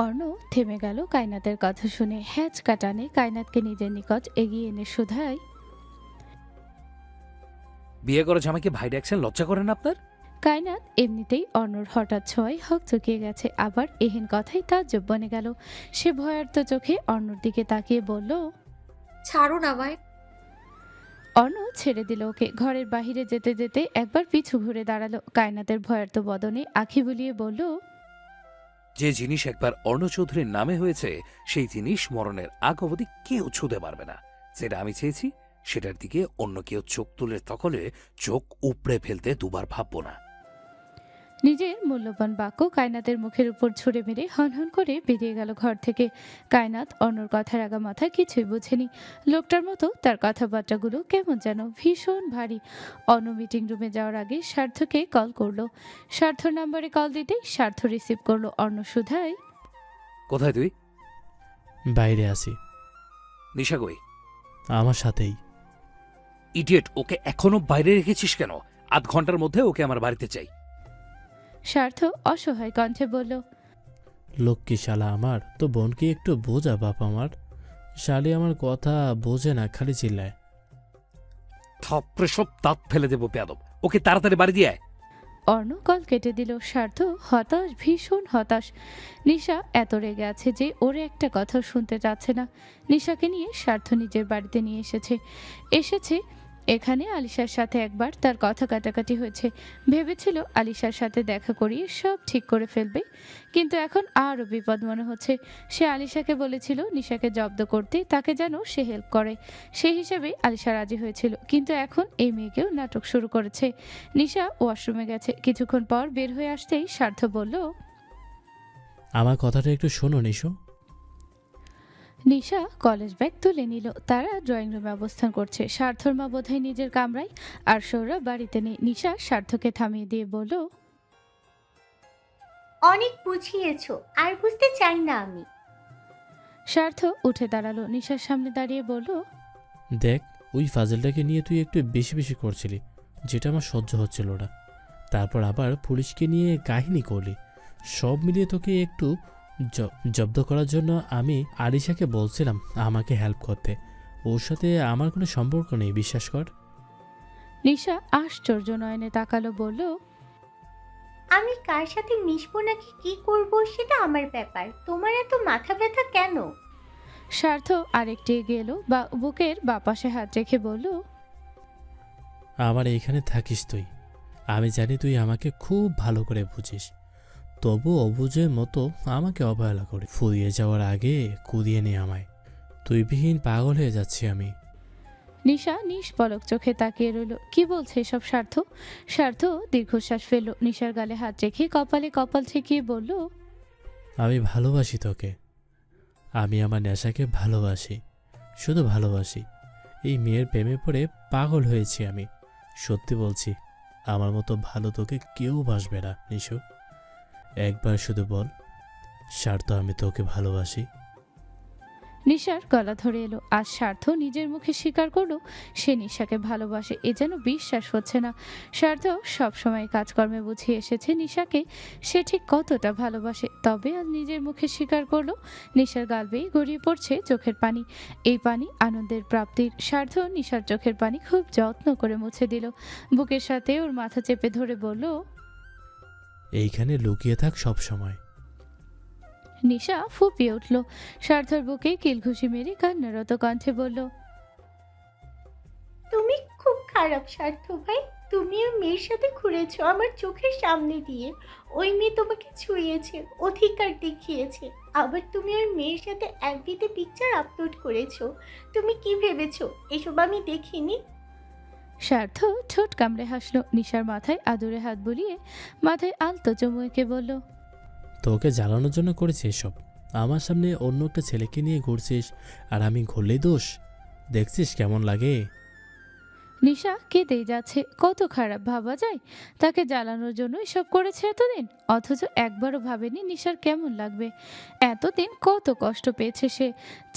অর্ণ থেমে গেল কায়নাতের কথা শুনে। হ্যাচ কাটানে কায়নাতকে নিজের নিকট এগিয়ে এনে শুধায়, বিয়ে করে জামাইকে ভাই ডাকছেন, লজ্জা করেন না আপনার? কায়নাত এমনিতেই অর্ণর হঠাৎ ছোঁয়ায় হক চুকিয়ে গেছে। আবার এহেন কথাই তাজ্জব বনে গেল। সে ভয়ার্ত চোখে অর্ণর দিকে তাকিয়ে বলল, ছাড়ুন আমায়। অর্ণ ছেড়ে দিল ওকে। ঘরের বাহিরে যেতে যেতে একবার পিছু ঘুরে দাঁড়ালো। কায়নাতের ভয়ার্ত বদনে আঁখি বুলিয়ে বলল, যে জিনিস একবার অর্ণ চৌধুরীর নামে হয়েছে, সেই জিনিস মরণের আগ অবধি কেউ ছুঁতে পারবে না। যেটা আমি চেয়েছি সেটার দিকে অন্য কেউ চোখ তুলে তকলে চোখ উপড়ে ফেলতে দুবার ভাববো না। নিজের মূল্যবান বাক্য কায়নাতের মুখের উপর ছুঁড়ে মেরে হনহন করে বেরিয়ে গেল ঘর থেকে। কায়নাত অন্যর কথার আগা মাথা কিছুই বুঝেনি। লোকটার মতো তার কথাবার্তাগুলো কেমন যেন ভীষণ ভারী। অন্য মিটিং রুমে যাওয়ার আগে স্বার্থকে কল করলো। স্বার্থর নাম্বারে কল দিতেই স্বার্থ রিসিভ করলো। অর্ণ শুধায়, কোথায় তুই? বাইরে আসি। নিশা কই? আমার সাথেই। ইডিয়েট, ওকে এখনো বাইরে রেখেছিস কেন? আধ ঘন্টার মধ্যে ওকে আমার বাড়িতে চাই। স্বার্থ অসহায় কণ্ঠে বলল, লক্ষ্মী শালা আমার, তো বোনকে একটু বোঝা বাপ আমার। শালি আমার কথা বোঝে না, খালি চিল্লায়। থাপড়ে সব দাঁত ফেলে দেবো বেয়াদব। ওকে তাড়াতাড়ি বাড়ি দিয়ে আয়। অর্ণ কল কেটে দিল। স্বার্থ হতাশ, ভীষণ হতাশ। নিশা এত রেগে আছে যে ওরে একটা কথা শুনতে চাচ্ছে না। নিশাকে নিয়ে স্বার্থ নিজের বাড়িতে নিয়ে এসেছে। এখানে আলিশার সাথে একবার তার কথা কাটাকাটি হয়েছে। ভেবেছিল আলিশার সাথে দেখা করিয়ে সব ঠিক করে ফেলবে, কিন্তু এখন আরও বিপদ মনে হচ্ছে। সে আলিশাকে বলেছিল নিশাকে জব্দ করতে, তাকে যেন সে হেল্প করে। সেই হিসাবে আলিশা রাজি হয়েছিল, কিন্তু এখন এই মেয়েকেও নাটক শুরু করেছে। নিশা ওয়াশরুমে গেছে। কিছুক্ষণ পর বের হয়ে আসতেই স্বার্থ বলল, আমার কথাটা একটু শোনো নিশো। নিশা কলেজ ব্যাগ তুলে নিল। তারা ড্রয়িং রুমে অবস্থান করছে। স্বার্থর মা বোধহয় নিজের কামরায়, আর সৌরভ বাড়িতে নেই। নিশা স্বার্থকে থামিয়ে দিয়ে বলল, অনেক বুঝিয়েছো, আর বুঝতে চাই না আমি। স্বার্থ উঠে দাঁড়ালো। নিশার সামনে দাঁড়িয়ে বলল, দেখ, ওই ফাজলটাকে নিয়ে তুই একটু বেশি বেশি করছিলি, যেটা আমার সহ্য হচ্ছিল না। তারপর আবার পুলিশকে নিয়ে কাহিনী করলি। সব মিলিয়ে তোকে একটু জব্দ করার জন্য আমি আলিশাকে বলছিলাম আমাকে হেল্প করতে। ওর সাথে আমার কোনো সম্পর্ক নেই, বিশ্বাস কর। নিশা আশ্চর্য নয়নে তাকালো, বলল, আমি কার সাথে মিশবো নাকি কি করব সেটা আমার ব্যাপার, তোমার এত মাথা ব্যথা কেন? স্বার্থ আরেকটি এগিয়ে এলো, বা বুকের বাপাশে হাত রেখে বলল, আমার এইখানে থাকিস তুই। আমি জানি তুই আমাকে খুব ভালো করে বুঝিস, তবু অবুঝের মতো আমাকে অবহেলা করে ফুরিয়ে যাওয়ার আগে কুদিয়ে নে আমায়। তুই বিহীন পাগল হয়ে যাচ্ছি আমি। নিশা নিষ্পলক চোখে তাকিয়ে রইল। কি বলছে এসব স্বার্থ? স্বার্থ দীর্ঘশ্বাস ফেলল। নিশার গালে হাত রেখে কপালে কপাল ঠেকিয়ে বলল, আমি ভালোবাসি তোকে। আমি আমার নেশাকে ভালোবাসি। শুধু ভালোবাসি। এই মেয়ের প্রেমে পড়ে পাগল হয়েছি আমি। সত্যি বলছি, আমার মতো ভালো তোকে কেউ বাসবে না নিশু। একবার শুধু বল, স্বার্থ আমি তোকে ভালোবাসি। নিশার গলা ধরে এলো। আজ স্বার্থ নিজের মুখে স্বীকার করলো সে নিশাকে ভালোবাসে। এ যেন বিশ্বাস হচ্ছে না। স্বার্থ সবসময় কাজকর্মে বুঝিয়ে এসেছে নিশাকে সে ঠিক কতটা ভালোবাসে, তবে আজ নিজের মুখে স্বীকার করলো। নিশার গাল বেয়ে গড়িয়ে পড়ছে চোখের পানি। এই পানি আনন্দের প্রাপ্তির। স্বার্থ নিশার চোখের পানি খুব যত্ন করে মুছে দিল। বুকের সাথে ওর মাথা চেপে ধরে বলল, এইখানে লুকিয়ে থাক সব সময়। নিশা ফুপিয়ে উঠল। স্বার্থর বুকে কিলঘুষি মেরে কান্নারত কণ্ঠে বলল, তুমি খুব খারাপ স্বার্থ ভাই। তুমি ওই মেয়ের সাথে ঘুরেছো আমার চোখের সামনে দিয়ে। ওই মেয়ে তোমাকে ছুঁয়েছে, অধিকার দেখিয়েছে। আবার তুমি ওই মেয়ের সাথে এফবিতে পিকচার আপলোড করেছো। তুমি কি ভেবেছো এসব আমি দেখিনি? স্বার্থ ঠোঁট কামড়ে হাসলো। নিশার মাথায় আদুরে হাত বুলিয়ে মাথায় আলতো চুমু এঁকে বলল, তোকে জ্বালানোর জন্য করেছি এসব। আমার সামনে অন্য একটা ছেলেকে নিয়ে ঘুরছিস, আর আমি ঘুরলেই দোষ। দেখছিস কেমন লাগে? নিশা কেঁদেই যাচ্ছে। কত খারাপ ভাবা যায়? তাকে জ্বালানোর জন্য এসব করেছে এতদিন, অথচ একবারও ভাবেনি নিশার কেমন লাগবে। এতদিন কত কষ্ট পেয়েছে সে।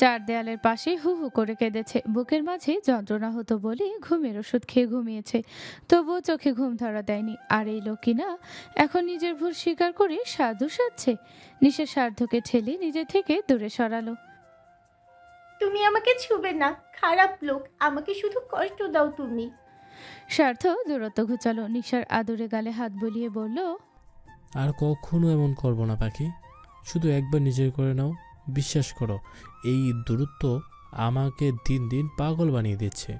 চার দেয়ালের পাশে হু হু করে কেঁদেছে। বুকের মাঝে যন্ত্রণা হতো বলে ঘুমের ওষুধ খেয়ে ঘুমিয়েছে, তবুও চোখে ঘুম ধরা দেয়নি। আর এই লোক কিনা এখন নিজের ভুল স্বীকার করে সাধু সাজছে। নিশা স্বার্থকে ঠেলে নিজে থেকে দূরে সরালো। তুমি আমাকে ছুবে না, খারাপ লোক। আমাকে শুধু কষ্ট দাও তুমি। স্বার্থ দূরত্ব ঘুচালো। নিশার আদুরে গালে হাত বুলিয়ে বলল, আর কখনো এমন করবো না পাখি। শুধু একবার নিজের করে নাও। বিশ্বাস করো, এই দূরত্ব আমাকে দিন দিন পাগল বানিয়ে দিচ্ছে।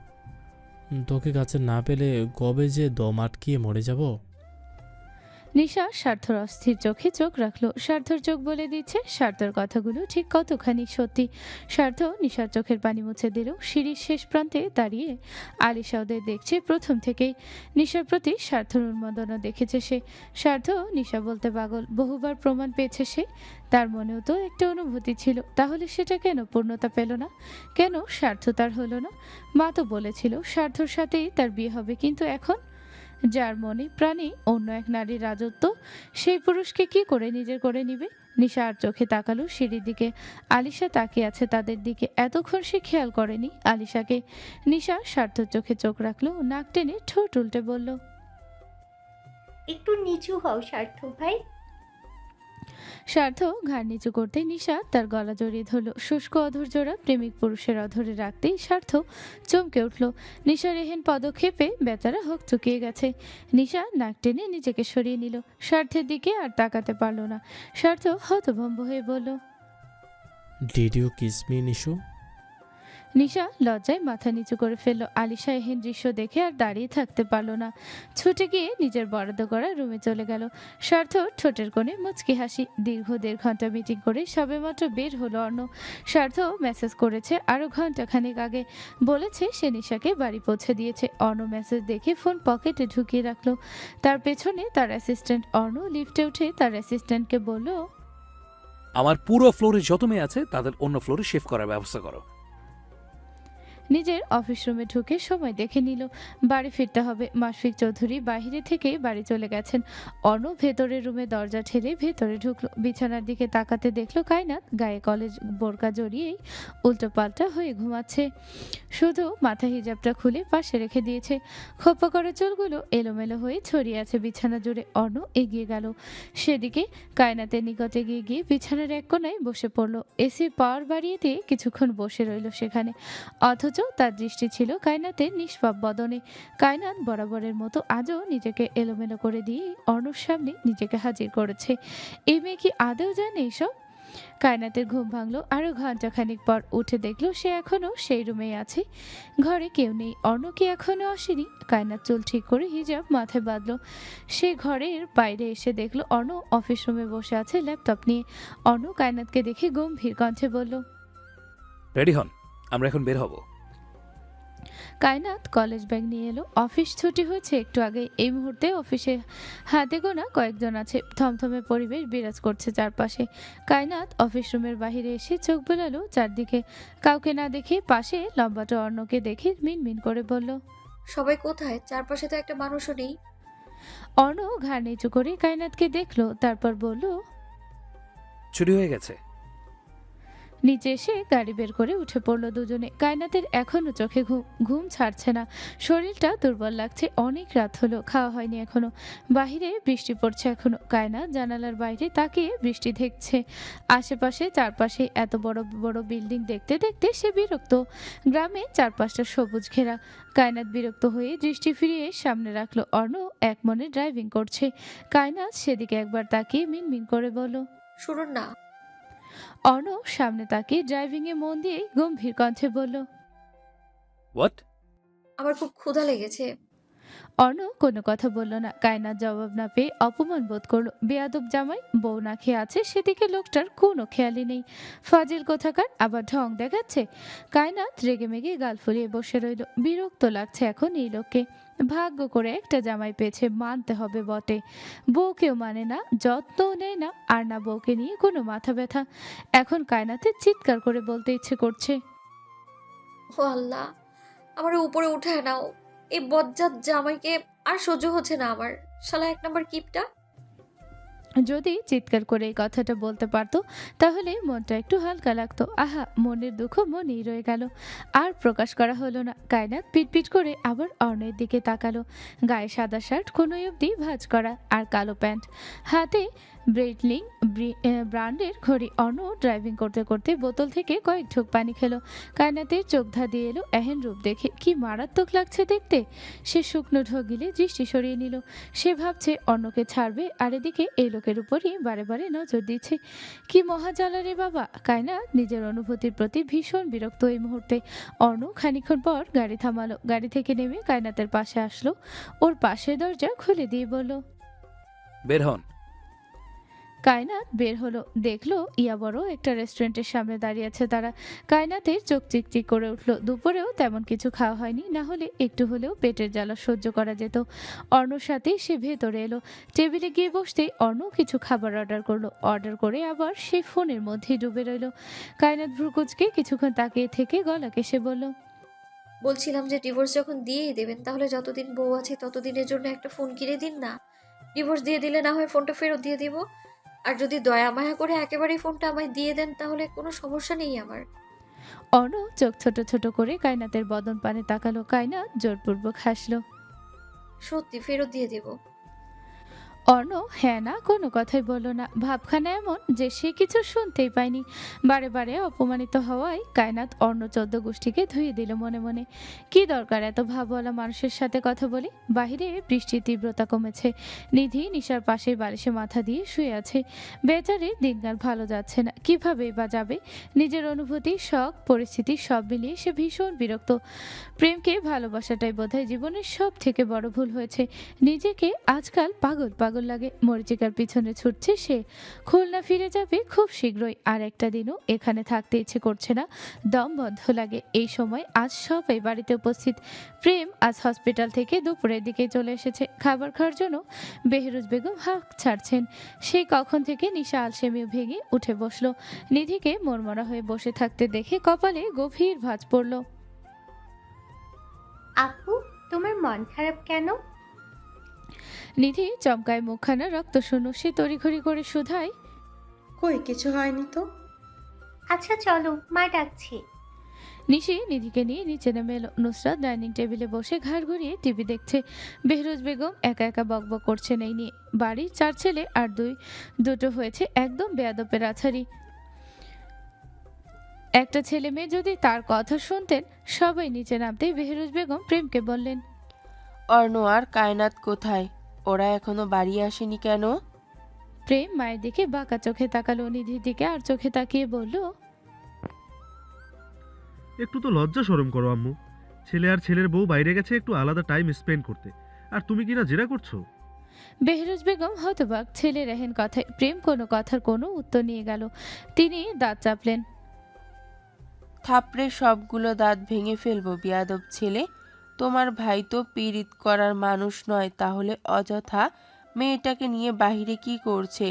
তোকে কাছে না পেলে কবে যে দম আটকিয়ে মরে যাব। নিশা স্বার্থর অস্থির চোখে চোখ রাখলো। স্বার্থর চোখ বলে দিচ্ছে স্বার্থর কথাগুলো ঠিক কতখানি সত্যি। স্বার্থ নিশার চোখের পানি মুছে দিল। সিঁড়ির শেষ প্রান্তে দাঁড়িয়ে আলিশা ওদের দেখছে প্রথম থেকেই। নিশার প্রতি স্বার্থর উন্মাদনা দেখেছে সে। স্বার্থ নিশা বলতে পাগল বহুবার প্রমাণ পেয়েছে সে। তার মনেও তো একটা অনুভূতি ছিল, তাহলে সেটা কেন পূর্ণতা পেল না? কেন স্বার্থ তার হলো না? মা তো বলেছিল স্বার্থর সাথেই তার বিয়ে হবে, কিন্তু এখন যার মনে প্রাণে অন্য এক নারীর রাজত্ব, সেই পুরুষকে কি করে নিজের করে নিবে? নিশা আর চোখে তাকালো সিঁড়ির দিকে। আলিশা তাকিয়ে আছে তাদের দিকে। এতক্ষণ সে খেয়াল করেনি আলিশাকে। নিশা স্বার্থর চোখে চোখ রাখলো, নাক টেনে ঠোঁট উল্টে বলল, একটু নিচু হও স্বার্থ ভাই। স্বার্থ ঘাড় নিচু করতে নিশা তার গলা জড়িয়ে ধরল। শুষ্ক অধৈর্যরা প্রেমিক পুরুষের অধরে রাখতেই স্বার্থ চমকে উঠল। নিশার এহেন পদক্ষেপে বেচারা হোক চুকিয়ে গেছে। নিশা নাক টেনে নিজেকে সরিয়ে নিল। স্বার্থের দিকে আর তাকাতে পারল না। স্বার্থ হতভম্ব হয়ে বলল, did you kiss me Nishu? Nisha লজ্জায় মাথা নিচু করে ফেলল। আলিশা এহেন দৃশ্য দেখে আর দাঁড়িয়ে থাকতে পারল না। ছুটে গিয়ে নিজের বরাদ্দ করা রুমে চলে গেল। স্বার্থ ঠোঁটের কোণে মুচকি হাসি। দীর্ঘ 1.5 ঘন্টা মিটিং করে সবেমাত্র বের হলো অর্ণ। স্বার্থ মেসেজ করেছে আরও ঘন্টাখানেক আগে। বলেছে সে নিশাকে বাড়ি পৌঁছে দিয়েছে। অর্ণ মেসেজ দেখে ফোন পকেটে ঢুকিয়ে রাখলো। তার পেছনে তার অ্যাসিস্ট্যান্ট। অর্ণ লিফটে উঠে তার অ্যাসিস্ট্যান্টকে বলল, আমার পুরো ফ্লোরে যত মেয়ে আছে তাদের অন্য ফ্লোরে শিফট করার ব্যবস্থা করো। নিজের অফিস রুমে ঢুকে সময় দেখে নিল। বাড়ি ফিরতে হবে। মাশফিক চৌধুরী বাইরে থেকে বাড়ি চলে গেছেন। অর্ণ ভেতরের রুমে দরজা ঠেলে ভেতরে ঢুকলো। বিছানার দিকে তাকাতে দেখলো কায়নাত গায়ে কলেজ বোরকা জড়িয়েই উল্টো পাল্টা হয়ে ঘুমাচ্ছে। শুধু মাথা হিজাবটা খুলে পাশে রেখে দিয়েছে। খোপা করা চুলগুলো এলোমেলো হয়ে ছড়িয়ে আছে বিছানা জুড়ে। অর্ণ এগিয়ে গেল সেদিকে। কায়নাতের নিকটে গিয়ে গিয়ে বিছানার এক কোনায় বসে পড়ল। এসি পাওয়ার বাড়িয়ে দিয়ে কিছুক্ষণ বসে রইল সেখানে। অথচ তার দৃষ্টি ছিল কায়নাতের নিষ্পাপ বদনে। কায়নাত বরাবরের মতো আজও নিজেকে এলোমেলো করে দিয়ে অর্ণর সামনে নিজেকে হাজির করেছে। এই মেয়ে কি আদৌ জানে এসব? কায়নাতের ঘুম ভাঙলো আরো ঘন্টাখানিক পর। উঠে দেখলো সে এখনো সেই রুমেই আছে। ঘরে কেউ নেই। অর্ণ কি এখনো আসেনি? কায়নাত চুল ঠিক করে হিজাব মাথায় বাঁধলো। সে ঘরের বাইরে এসে দেখলো অর্ণ অফিস রুমে বসে আছে ল্যাপটপ নিয়ে। অর্ণ কায়নাতকে দেখে গম্ভীর কণ্ঠে বলল, রেডি হন, আমরা এখন বের হব। কায়নাত কলেজ ব্যাগ নিয়ে এলো। অফিস ছুটি হয়েছে একটু আগে। এই মুহূর্তে অফিসে হাতে গোনা কয়েকজন আছে। থমথমে পরিবেশ বিরাজ করছে চারপাশে। কায়নাত অফিস রুমের বাইরে এসে চোখ বোলালো চারদিকে। কাউকে না দেখে পাশে লম্বাটো অর্ণকে দেখে মিনমিন করে বলল, সবাই কোথায়? চারপাশে তো একটা মানুষও নেই। অর্ণ ঘাড় নিচু করে কায়নাতকে দেখলো, তারপর বলল, চুরি হয়ে গেছে। নিচে এসে গাড়ি বের করে উঠে পড়লো দুজনে। কায়নাতের এখনো চোখে ঘুম ছাড়ছে না, শরীরটা দুর্বল লাগছে। অনেক রাত হলো, খাওয়া হয়নি এখনো। বাহিরে বৃষ্টি পড়ছে এখনো। কায়নাত জানালার বাইরে তাকিয়ে বৃষ্টি দেখছে। আশেপাশে চারপাশে এত বড় বড় বিল্ডিং দেখতে দেখতে সে বিরক্ত। গ্রামে চারপাশটা সবুজ ঘেরা। কায়নাত বিরক্ত হয়ে দৃষ্টি ফিরিয়ে সামনে রাখলো। অর্ণ এক মনে ড্রাইভিং করছে। কায়নাত সেদিকে একবার তাকিয়ে মিনমিন করে বলল, শুনুন না। অর্ণ সামনে তাকিয়ে ড্রাইভিং এ মন দিয়ে গম্ভীর কণ্ঠে বলল, হোয়াট? আমার খুব ক্ষুধা লেগেছে। অর্ণ কোনো কথা বলল না। কায়নাত জবাব না পেয়ে অপমান বোধ করলো। বেয়াদব জামাই, বউ না খেয়ে আছে সেদিকে লোকটার কোনো খেয়ালই নেই। ফাজিল কোথাকার, আবার ঢং দেখাচ্ছে। কায়নাত রেগে মেগে গাল ফুলিয়ে বসে রইল। বিরক্ত লাগছে এখন এই লোককে। ভাগ্য করে একটা জামাই পেয়েছে, মানতে হবে বটে। বউকেও মানে না, যত্নও নেয় না, আর না বউকে নিয়ে কোনো মাথা ব্যথা। এখন কায়নাতের চিৎকার করে বলতে ইচ্ছে করছে, ও আল্লাহ, আমার উপরে উঠায় নাও। এই বজ্জাত জামাইকে আর সহ্য হচ্ছে না আমার। শালা এক নম্বর কিপটা। যদি চিৎকার করে এই কথাটা বলতে পারতো তাহলে মনটা একটু হালকা লাগতো। আহা, মনের দুঃখ মনেই রয়ে গেল, আর প্রকাশ করা হলো না। কায়নাত পিটপিট করে আবার অর্ণের দিকে তাকালো। গায়ে সাদা শার্ট, কোনো অবধি ভাঁজ করা, আর কালো প্যান্ট, হাতে ব্রেটলিং ব্র্যান্ডের ঘড়ি। অর্ণ ড্রাইভিং করতে করতে বোতল থেকে কয়েক ঢোক পানি খেলো। কায়নাতের চোখ ধা দিয়ে এলো এহেন রূপ দেখে। কি মারাত্মক লাগছে দেখতে। সে শুকনো ঢোক গিলে দৃষ্টি সরিয়ে নিল। সে ভাবছে অর্ণকে ছাড়বে, আর এদিকে এই লোকের উপরই বারে বারে নজর দিচ্ছে। কি মহাজালা রে বাবা। কায়নাত নিজের অনুভূতির প্রতি ভীষণ বিরক্ত এই মুহূর্তে। অর্ণ খানিকক্ষণ পর গাড়ি থামালো। গাড়ি থেকে নেমে কায়নাতের পাশে আসলো। ওর পাশের দরজা খুলে দিয়ে বলল, বের হন। কায়নাত বের হলো। দেখলো ইয়া বড় একটা রেস্টুরেন্টের সামনে দাঁড়িয়ে আছে তারা। কায়নাতের চোখ চিকচিক করে উঠলো। দুপুরেও তেমন কিছু খাওয়া হয়নি, না হলে একটু হলেও পেটের জ্বালা সহ্য করা যেত। অর্ণর সাথে সে ভেতরে এলো। টেবিলে গিয়ে বসতে অর্ণ কিছু খাবার অর্ডার করলো। অর্ডার করে আবার সে ফোনের মধ্যেই ডুবে রইল। কায়নাত ভ্রুকুচকে কিছুক্ষণ তাকিয়ে থেকে গলা কেসে বলল, বলছিলাম যে ডিভোর্স যখন দিয়েই দেবেন, তাহলে যতদিন বউ আছে ততদিনের জন্য একটা ফোন কিনে দিন না। ডিভোর্স দিয়ে দিলে না হয় ফোনটা ফেরত দিয়ে দিব। আর যদি দয়া মায়া করে একেবারেই ফোনটা আমায় দিয়ে দেন তাহলে কোনো সমস্যা নেই আমার। অর্ণ চোখ ছোট ছোট করে কায়নাতের বদন পানে তাকালো। কায়নাত জোরপূর্বক হাসলো। সত্যি ফেরত দিয়ে দেব। অর্ণ হ্যাঁ না কোনো কথাই বলল না। ভাবখানা এমন যে সে কিছু শুনতেই পায়নি। বারে বারে অপমানিত হওয়ায় কায়নাত অর্ণ 14 গোষ্ঠীকে ধুয়ে দিল মনে মনে। কি দরকার এত ভাবওয়ালা মানুষের সাথে কথা বলি। বাহিরে বৃষ্টির তীব্রতা কমেছে। নিধি নিশার পাশে বালিশে মাথা দিয়ে শুয়ে আছে। বেচারির দিনকাল ভালো যাচ্ছে না, কিভাবে বা যাবে। নিজের অনুভূতি, শখ, পরিস্থিতি সব মিলিয়ে সে ভীষণ বিরক্ত। প্রেমকে ভালোবাসাটাই বোধহয় জীবনের সব থেকে বড় ভুল হয়েছে। নিজেকে আজকাল পাগল পাগল লাগে। মরিচিকার পিছনে ছুটছে সে। খুলনা ফিরে যাবে খুব শীঘ্রই। আর একটা দিনও এখানে থাকতে ইচ্ছে করছে না, দম বন্ধ লাগে। এই সময় আজ সবাই বাড়িতে উপস্থিত। প্রেম আজ হসপিটাল থেকে দুপুরের দিকে চলে এসেছে। খাবার খাওয়ার জন্য বেহরুজ বেগম হাঁক ছাড়ছেন। সেই কখন থেকে নিশা আলসেমি ভেঙে উঠে বসলো। নিধিকে মনমরা হয়ে বসে থাকতে দেখে কপালে গভীর ভাঁজ পড়ল। আপু, তোমার মন খারাপ কেন? নিধি চমকায় মুখখানা রক্ত শূন্য। সে তড়িঘড়ি করে শুধায়, কই কিছু হয়নি তো। আচ্ছা চলো, মা ডাকছে। নিশি নিধিকে নিয়ে নিচে নেমে এলো। নুসরাত ডাইনিং টেবিলে বসে ঘাড় ঘুরিয়ে টিভি দেখছে। বেহরুজ বেগম একা একা বকবক করছেন এই নিয়ে। বাড়ির 4 ছেলে আর দুটো হয়েছে একদম বেয়াদপের আছাড়ি। একটা ছেলে মেয়ে যদি তার কথা শুনতেন। সবাই নিচে নামতেই বেহরুজ বেগম প্রেমকে বললেন, অর্ণ আর কায়নাত কোথায়? ওরা এখনো বাড়ি আসেনি কেন? প্রেম মায়ের দিকে বাঁকা চোখে তাকালো। নিধির দিকে আর চোখে তাকিয়ে বলল, একটু তো লজ্জা শরম করো আম্মু। ছেলে আর ছেলের বউ বাইরে গেছে একটু আলাদা টাইম স্পেন্ড করতে, আর তুমি কিনা জেরা করছো। বেহরুজ বেগম হতবাক ছেলের এহেন কথায়। প্রেম কোনো কথার কোনো উত্তর নিয়ে গেল। তিনি দাঁত চাপলেন। থাপড়ে সবগুলো দাঁত ভেঙে ফেলবো বিয়াদব ছেলে। তোমার ভাই তো পীড়িত করার মানুষ নয়, তাহলে অযথা মেয়েটাকে নিয়ে বাহিরে কি করছে?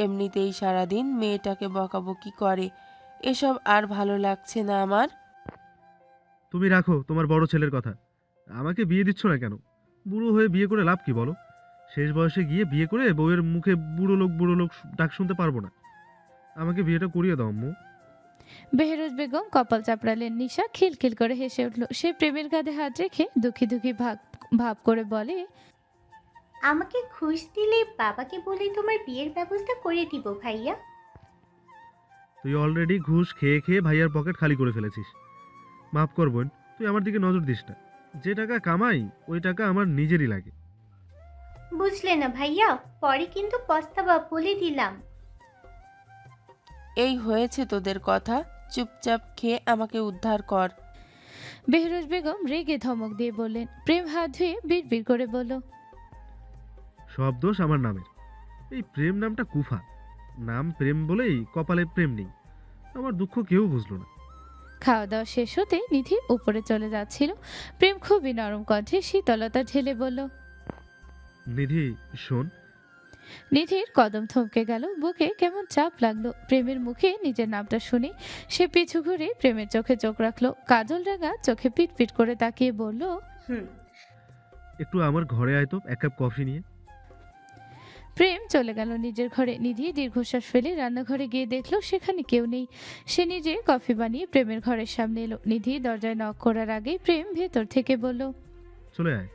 এমনিতেই সারাদিন মেয়েটাকে বকাবকি করে, এসব আর ভালো লাগছে না আমার। তুমি রাখো তোমার বড় ছেলের কথা। আমাকে বিয়ে দিচ্ছ না কেন? বুড়ো হয়ে বিয়ে করে লাভ কি বলো? শেষ বয়সে গিয়ে বিয়ে করে বউয়ের মুখে বুড়ো লোক ডাক শুনতে পারবো না। আমাকে বিয়েটা করিয়ে দাও আম্মু। বেহরোজ বেগম কপাল চাপড়ালেন। নিশা খিলখিল করে হেসে উঠল। সে প্রেমের কাঁধে হাত রেখে দুঃখী দুঃখী ভাব করে বলে, আমাকে ঘুষ দিলে বাবাকে বলে তোমার বিয়ের ব্যবস্থা করে দিব ভাইয়া। তুই অলরেডি ঘুষ খেয়ে খেয়ে ভাইয়ার পকেট খালি করে ফেলেছিস। মাফ কর বোন, তুই আমার দিকে নজর দিস না। যে টাকা কামাই ওই টাকা আমার নিজেরই লাগে। বুঝলে না ভাইয়া, পরে কিন্তু পস্তাবা, বলে দিলাম। এই হয়েছে তোদের কথা, চুপচাপ খেয়ে আমাকে উদ্ধার কর। বেহরোজ বেগম রেগে ধমক দিয়ে বললেন। প্রেম হাত ধুয়ে বিড়বিড় করে বলল, সব দোষ আমার নামের। এই প্রেম নামটা কুফা। নাম প্রেম বলেই কপালে প্রেম নেই। আমার দুঃখ কেউ বুঝলো না। খাওয়া দাওয়া শেষ হতে নিধি উপরে চলে যাচ্ছিল। প্রেম খুবই নরম কণ্ঠে শীতলতা ঢেলে বলল, নিধি শোন। নিধির কদম থমকে গেল, বুকে কেমন চাপ লাগলো। প্রেমের মুখে নিজের নামটা শুনে সে পিছু ঘুরে প্রেমের চোখে চোখ রাখলো। কাজল রাঙা চোখে পিট পিট করে তাকিয়ে বলল, একটু আমার ঘরে আয় তো, এক কাপ কফি নিয়ে। প্রেম চলে গেল নিজের ঘরে। নিধি দীর্ঘশ্বাস ফেলে রান্নাঘরে গিয়ে দেখলো সেখানে কেউ নেই। সে নিজে কফি বানিয়ে প্রেমের ঘরের সামনে এলো। নিধি দরজায় নক করার আগেই প্রেম ভেতর থেকে বলল, চলে আয়।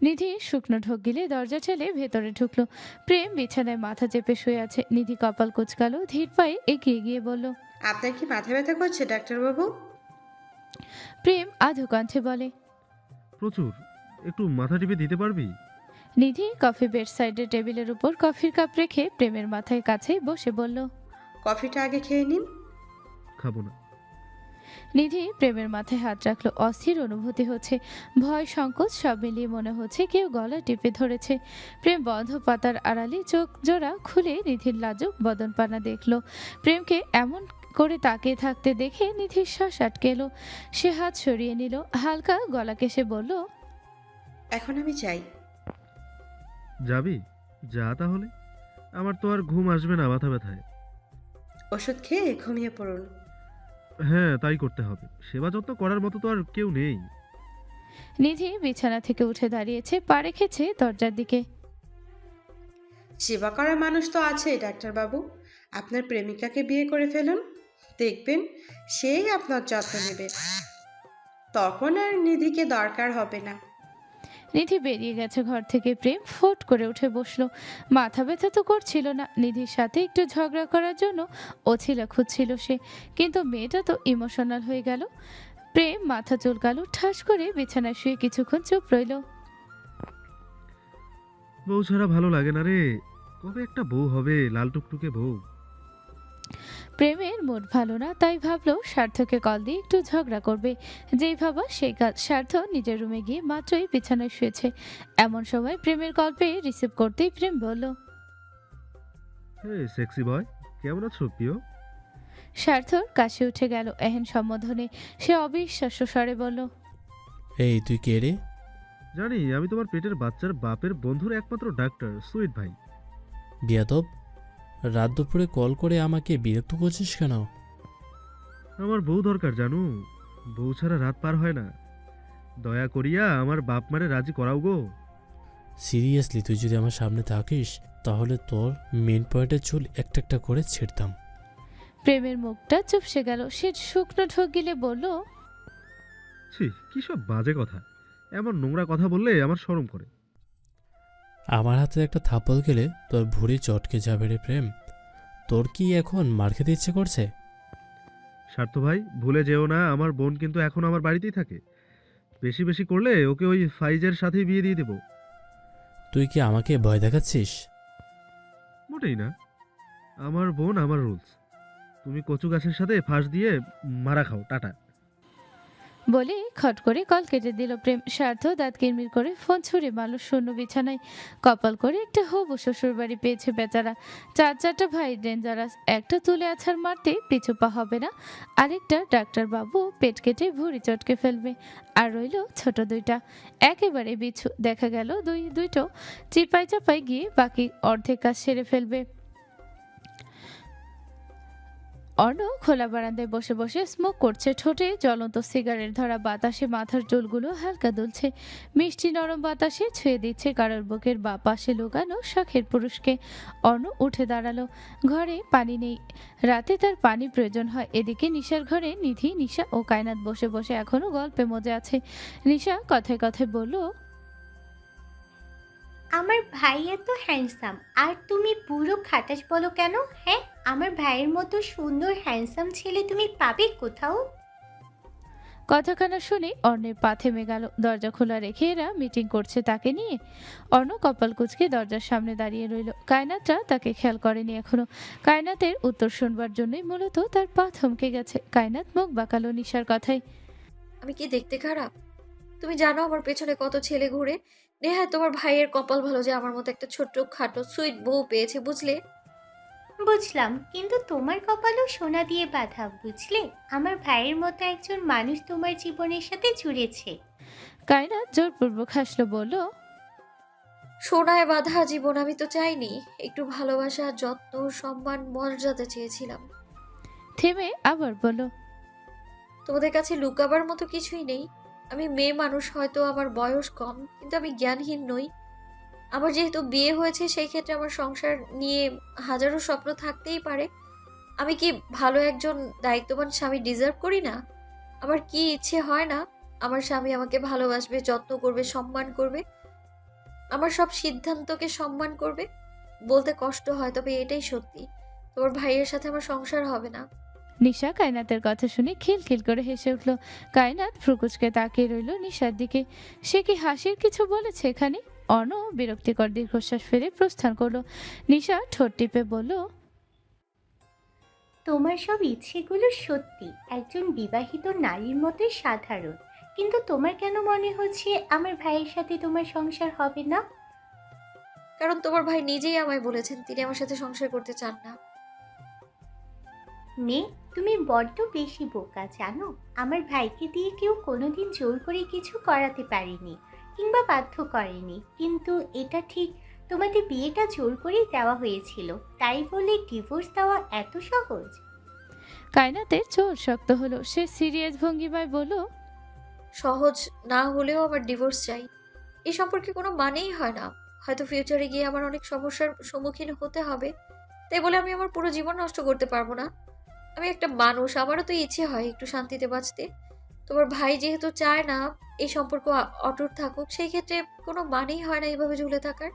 নিধি শুকনো ঢোক গিলে দরজা ঠেলে ভেতরে ঢুকলো। প্রেম বিছানায় মাথা চেপে শুয়ে আছে। নিধি কপাল কুচকালো, ধীর পায়ে এগিয়ে গিয়ে বলল, আপনার কি মাথা ব্যথা করছে ডাক্তারবাবু? প্রেম আধো কণ্ঠে বলে, প্রচুর। একটু মাথা টিপে দিতে পারবি? নিধি কফি বেড সাইডে টেবিলের উপর কফির কাপ রেখে প্রেমের মাথায় কাছে বসে বলল, কফিটা আগে খেয়ে নিন। খাবো না। নিধি প্রেমের মাথায় হাত রাখলো। অস্থির অনুভূতি হচ্ছে, ভয় সংকোচ সব মিলিয়ে মনে হচ্ছে কেউ গলা টিপে ধরেছে। প্রেম বন্ধ পাতার আড়ালে চোখ জোড়া খুলে নিধির লাজুক বদনপানা দেখলো। প্রেমকে এমন করে তাকিয়ে থাকতে দেখে নিধির শ্বাস আটকে এলো। সে হাত সরিয়ে নিল, হালকা গলা কেসে বলল, এখন আমি চাই। যাবি? যা তাহলে। আমার তো আর ঘুম আসবে না মাথা ব্যথায়। ওষুধ খেয়ে ঘুমিয়ে পড়ুন। হ্যাঁ, তাই করতে হবে। সেবা যত্ন করার মতো তো আর কেউ নেই। নিধি বিছানা থেকে উঠে দাঁড়িয়েছে, পা রেখেছে দরজার দিকে। সেবা করার মানুষ তো আছে ডাক্তারবাবু। আপনার প্রেমিকাকে বিয়ে করে ফেলুন, দেখবেন সেই আপনার যত্ন নেবে। তখন আর নিধিকে দরকার হবে না। নিধি বেরিয়ে গেছে ঘর থেকে। প্রেম ফোট করে উঠে বসলো। মাথা ব্যথা তো করছিল না। নিধির সাথে একটু ঝগড়া করার জন্য অছিলা খুঁজছিল সে, কিন্তু মেয়েটা তো ইমোশনাল হয়ে গেল। প্রেম মাথা চুলকালো, ঠাস করে বিছানায় শুয়ে কিছুক্ষণ চুপ রইল। বউ ছাড়া ভালো লাগে না রে। কবে একটা বউ হবে, লাল টুকটুকে বউ। প্রেমের মুড ভালো না, তাই ভাবলো স্বার্থকে কল দিয়ে একটু ঝগড়া করবে। যেই ভাবা সেই কাজ। স্বার্থ নিজের রুমে গিয়ে মাত্রই বিছানায় শুয়েছে। এমন সময় প্রেমের কল পেয়ে রিসিভ করতেই প্রেম বলল, হে সেক্সি বয়, কেমন আছো প্রিয়? স্বার্থর কাশি উঠে গেল এহেন সম্বোধনে। সে অবিশ্বাস্য স্বরে বলল, এই তুই কে রে? জানি, আমি তোমার পেটের বাচ্চার বাপের বন্ধুর একমাত্র ডাক্তার, সুইট ভাই। বিয়াদব, রাত দুপুরে কল করে আমাকে বিরক্ত করছিস কেন? আমার বউ দরকার জানু। বউ ছাড়া রাত পার হয় না। দয়া করিয়া আমার বাপ মারে রাজি করাও গো। সিরিয়াসলি তুই যদি আমার সামনে থাকিস তাহলে তোর মেন পয়েন্টের চুল একটা একটা করে ছিঁড়তাম। প্রেমের মুখটা চুপসে গেল। সে শুকনো ঢোক গিলে বলল, ছি, কি সব বাজে কথা। এমন নোংরা কথা বললে আমার শরম করে। আমার হাতে একটা থাপ্পড় গেলে তোর ভুঁড়ি চটকে যাবে রে প্রেম। তোর কি এখন মার খেতে ইচ্ছে করছে? স্বার্থ ভাই, ভুলে যেও না, আমার বোন কিন্তু এখন আমার বাড়িতেই থাকে। বেশি বেশি করলে ওকে ওই ফাইজের সাথেই বিয়ে দিয়ে দেব। তুই কি আমাকে ভয় দেখাচ্ছিস? মোটেই না। আমার বোন, আমার রুলস। তুমি কচু গাছের সাথে ফাঁস দিয়ে মারা খাও, টাটা। বলে খট করে কল কেটে দিল প্রেম। স্বার্থ দাঁত কিরমির করে ফোন ছুঁড়ে মানুষ শূন্য বিছানায়। কপাল করে একটা হবু শ্বশুর বাড়ি পেয়েছে বেচারা। চারটা ভাই ডেঞ্জারাস, একটা তুলে আছাড় মারতে পিছু পা হবে না, আরেকটা ডাক্তার বাবু পেট কেটে ভুঁড়ি চটকে ফেলবে। আর রইল ছোট দুইটা, একেবারে বিছু। দেখা গেল দুটো চিপাই চাপাই গিয়ে বাকি অর্ধেক কাজ সেরে ফেলবে। অর্ণ খোলা বারান্দায় বসে বসে স্মোক করছে, ঠোঁটে জ্বলন্ত সিগারেট ধরা, বাতাসে মাথার চুলগুলো হালকা দুলছে, মিষ্টি নরম বাতাসে ছুঁয়ে দিচ্ছে কারোর বুকের বা পাশে লুকানো শখের পুরুষকে। অর্ণ উঠে দাঁড়ালো। ঘরে পানি নেই, রাতে তার পানি প্রয়োজন হয়। এদিকে নিশার ঘরে নিধি, নিশা ও কায়নাত বসে বসে এখনো গল্পে মজে আছে। নিশা কথায় কথায় বলল, আমার ভাই এত হ্যান্ডসাম আর তুমি পুরো খাটাস বলো কেন? হ্যাঁ, আমার ভাইয়ের মতো সুন্দর হ্যান্ডসাম ছেলে তুমি পাবে কোথাও? কথাখানা শুনে অর্ণের পা থেমে গেল। দরজা খোলা রেখে এরা মিটিং করছে তাকে নিয়ে। অর্ণ কপাল কুঁচকে দরজার সামনে দাঁড়িয়ে রইল। কায়নাতরা তাকে খেয়াল করেনি এখনো। কায়নাতের উত্তর শুনবার জন্যই মূলত তার পা থমকে গেছে। কায়নাত মুখ বাঁকালো নিশার কথায়। আমি কি দেখতে খারাপ? তুমি জানো আমার পেছনে কত ছেলে ঘুরে। নেহায় তোমার ভাইয়ের কপাল ভালো যে আমার মতো একটা ছোট্ট খাটো সুইট বউ পেয়েছে, বুঝলে? বুঝলাম, কিন্তু তোমার কপালও সোনা দিয়ে বাঁধা, বুঝলে? আমার ভাইয়ের মতো একজন মানুষ তোমার জীবনের সাথে জুড়েছে। কায়নাত জোরপূর্বক হাসলো, বলল, সোনায় বাঁধা জীবন আমি তো চাইনি, একটু ভালোবাসা, যত্ন, সম্মান, মর্যাদা চেয়েছিলাম। থেমে আবার বলল, তোমাদের কাছে লুকাবার মতো কিছুই নেই। আমি মেয়ে মানুষ, হয়তো আমার বয়স কম, কিন্তু আমি জ্ঞানহীন নই। আমার যেহেতু বিয়ে হয়েছে, সেই ক্ষেত্রে আমার সংসার নিয়ে হাজারো স্বপ্ন থাকতেই পারে। আমি কি ভালো একজন দায়িত্ববান স্বামী ডিজার্ভ করি না? আমার কি ইচ্ছে হয় না আমার স্বামী আমাকে ভালোবাসবে, যত্ন করবে, সম্মান করবে, আমার সব সিদ্ধান্তকে সম্মান করবে? বলতে কষ্ট হয়, তবে এটাই সত্যি। তোমার ভাইয়ের সাথে আমার সংসার হবে না। নিশা কায়নাতের কথা শুনে খিলখিল করে হেসে উঠল। কায়নাত ফ্রুকুচকে তাকিয়ে রইল নিশার দিকে। সে কি হাসির কিছু বলেছে এখানে? অর্ণ বিরক্তিকর দীর্ঘশ্বাস ফেলে প্রস্থান করলো। নিশা ঠোঁট টিপে বলল, তোমার সব ইচ্ছেগুলো সত্যি একজন বিবাহিত নারীর মতোই সাধারণ, কিন্তু তোমার কেন মনে হচ্ছে আমার ভাইয়ের সাথে তোমার সংসার হবে না? কারণ তোমার ভাই নিজেই আমায় বলেছেন তিনি আমার সাথে সংসার করতে চান না। মেয়ে, তুমি বড্ড বেশি বোকা জানো। আমার ভাইকে দিয়ে কেউ কোনোদিন জোর করে কিছু করাতে পারেনি কিংবা বাধ্য করেনি, কিন্তু এটা ঠিক তোমাদের বিয়েটা জোর করেই দেওয়া হয়েছিল, তাই বলে ডিভোর্স দেওয়া এত সহজ? কায়নাতের চোর শক্ত হলো। সে সিরিয়াস ভঙ্গিমায় বলল, সহজ না হলেও আমার ডিভোর্স চাই। এই সম্পর্কে কোনো মানেই হয় না। হয়তো ফিউচারে গিয়ে আমার অনেক সমস্যার সম্মুখীন হতে হবে, তাই বলে আমি আমার পুরো জীবন নষ্ট করতে পারবো না। আমি একটা মানুষ, আমারও তো ইচ্ছে হয় একটু শান্তিতে বাঁচতে। তোমার ভাই যেহেতু চায় না এই সম্পর্ক অটুট থাকুক, সেই ক্ষেত্রে কোনো মানেই হয় না এইভাবে ঝুলে থাকার।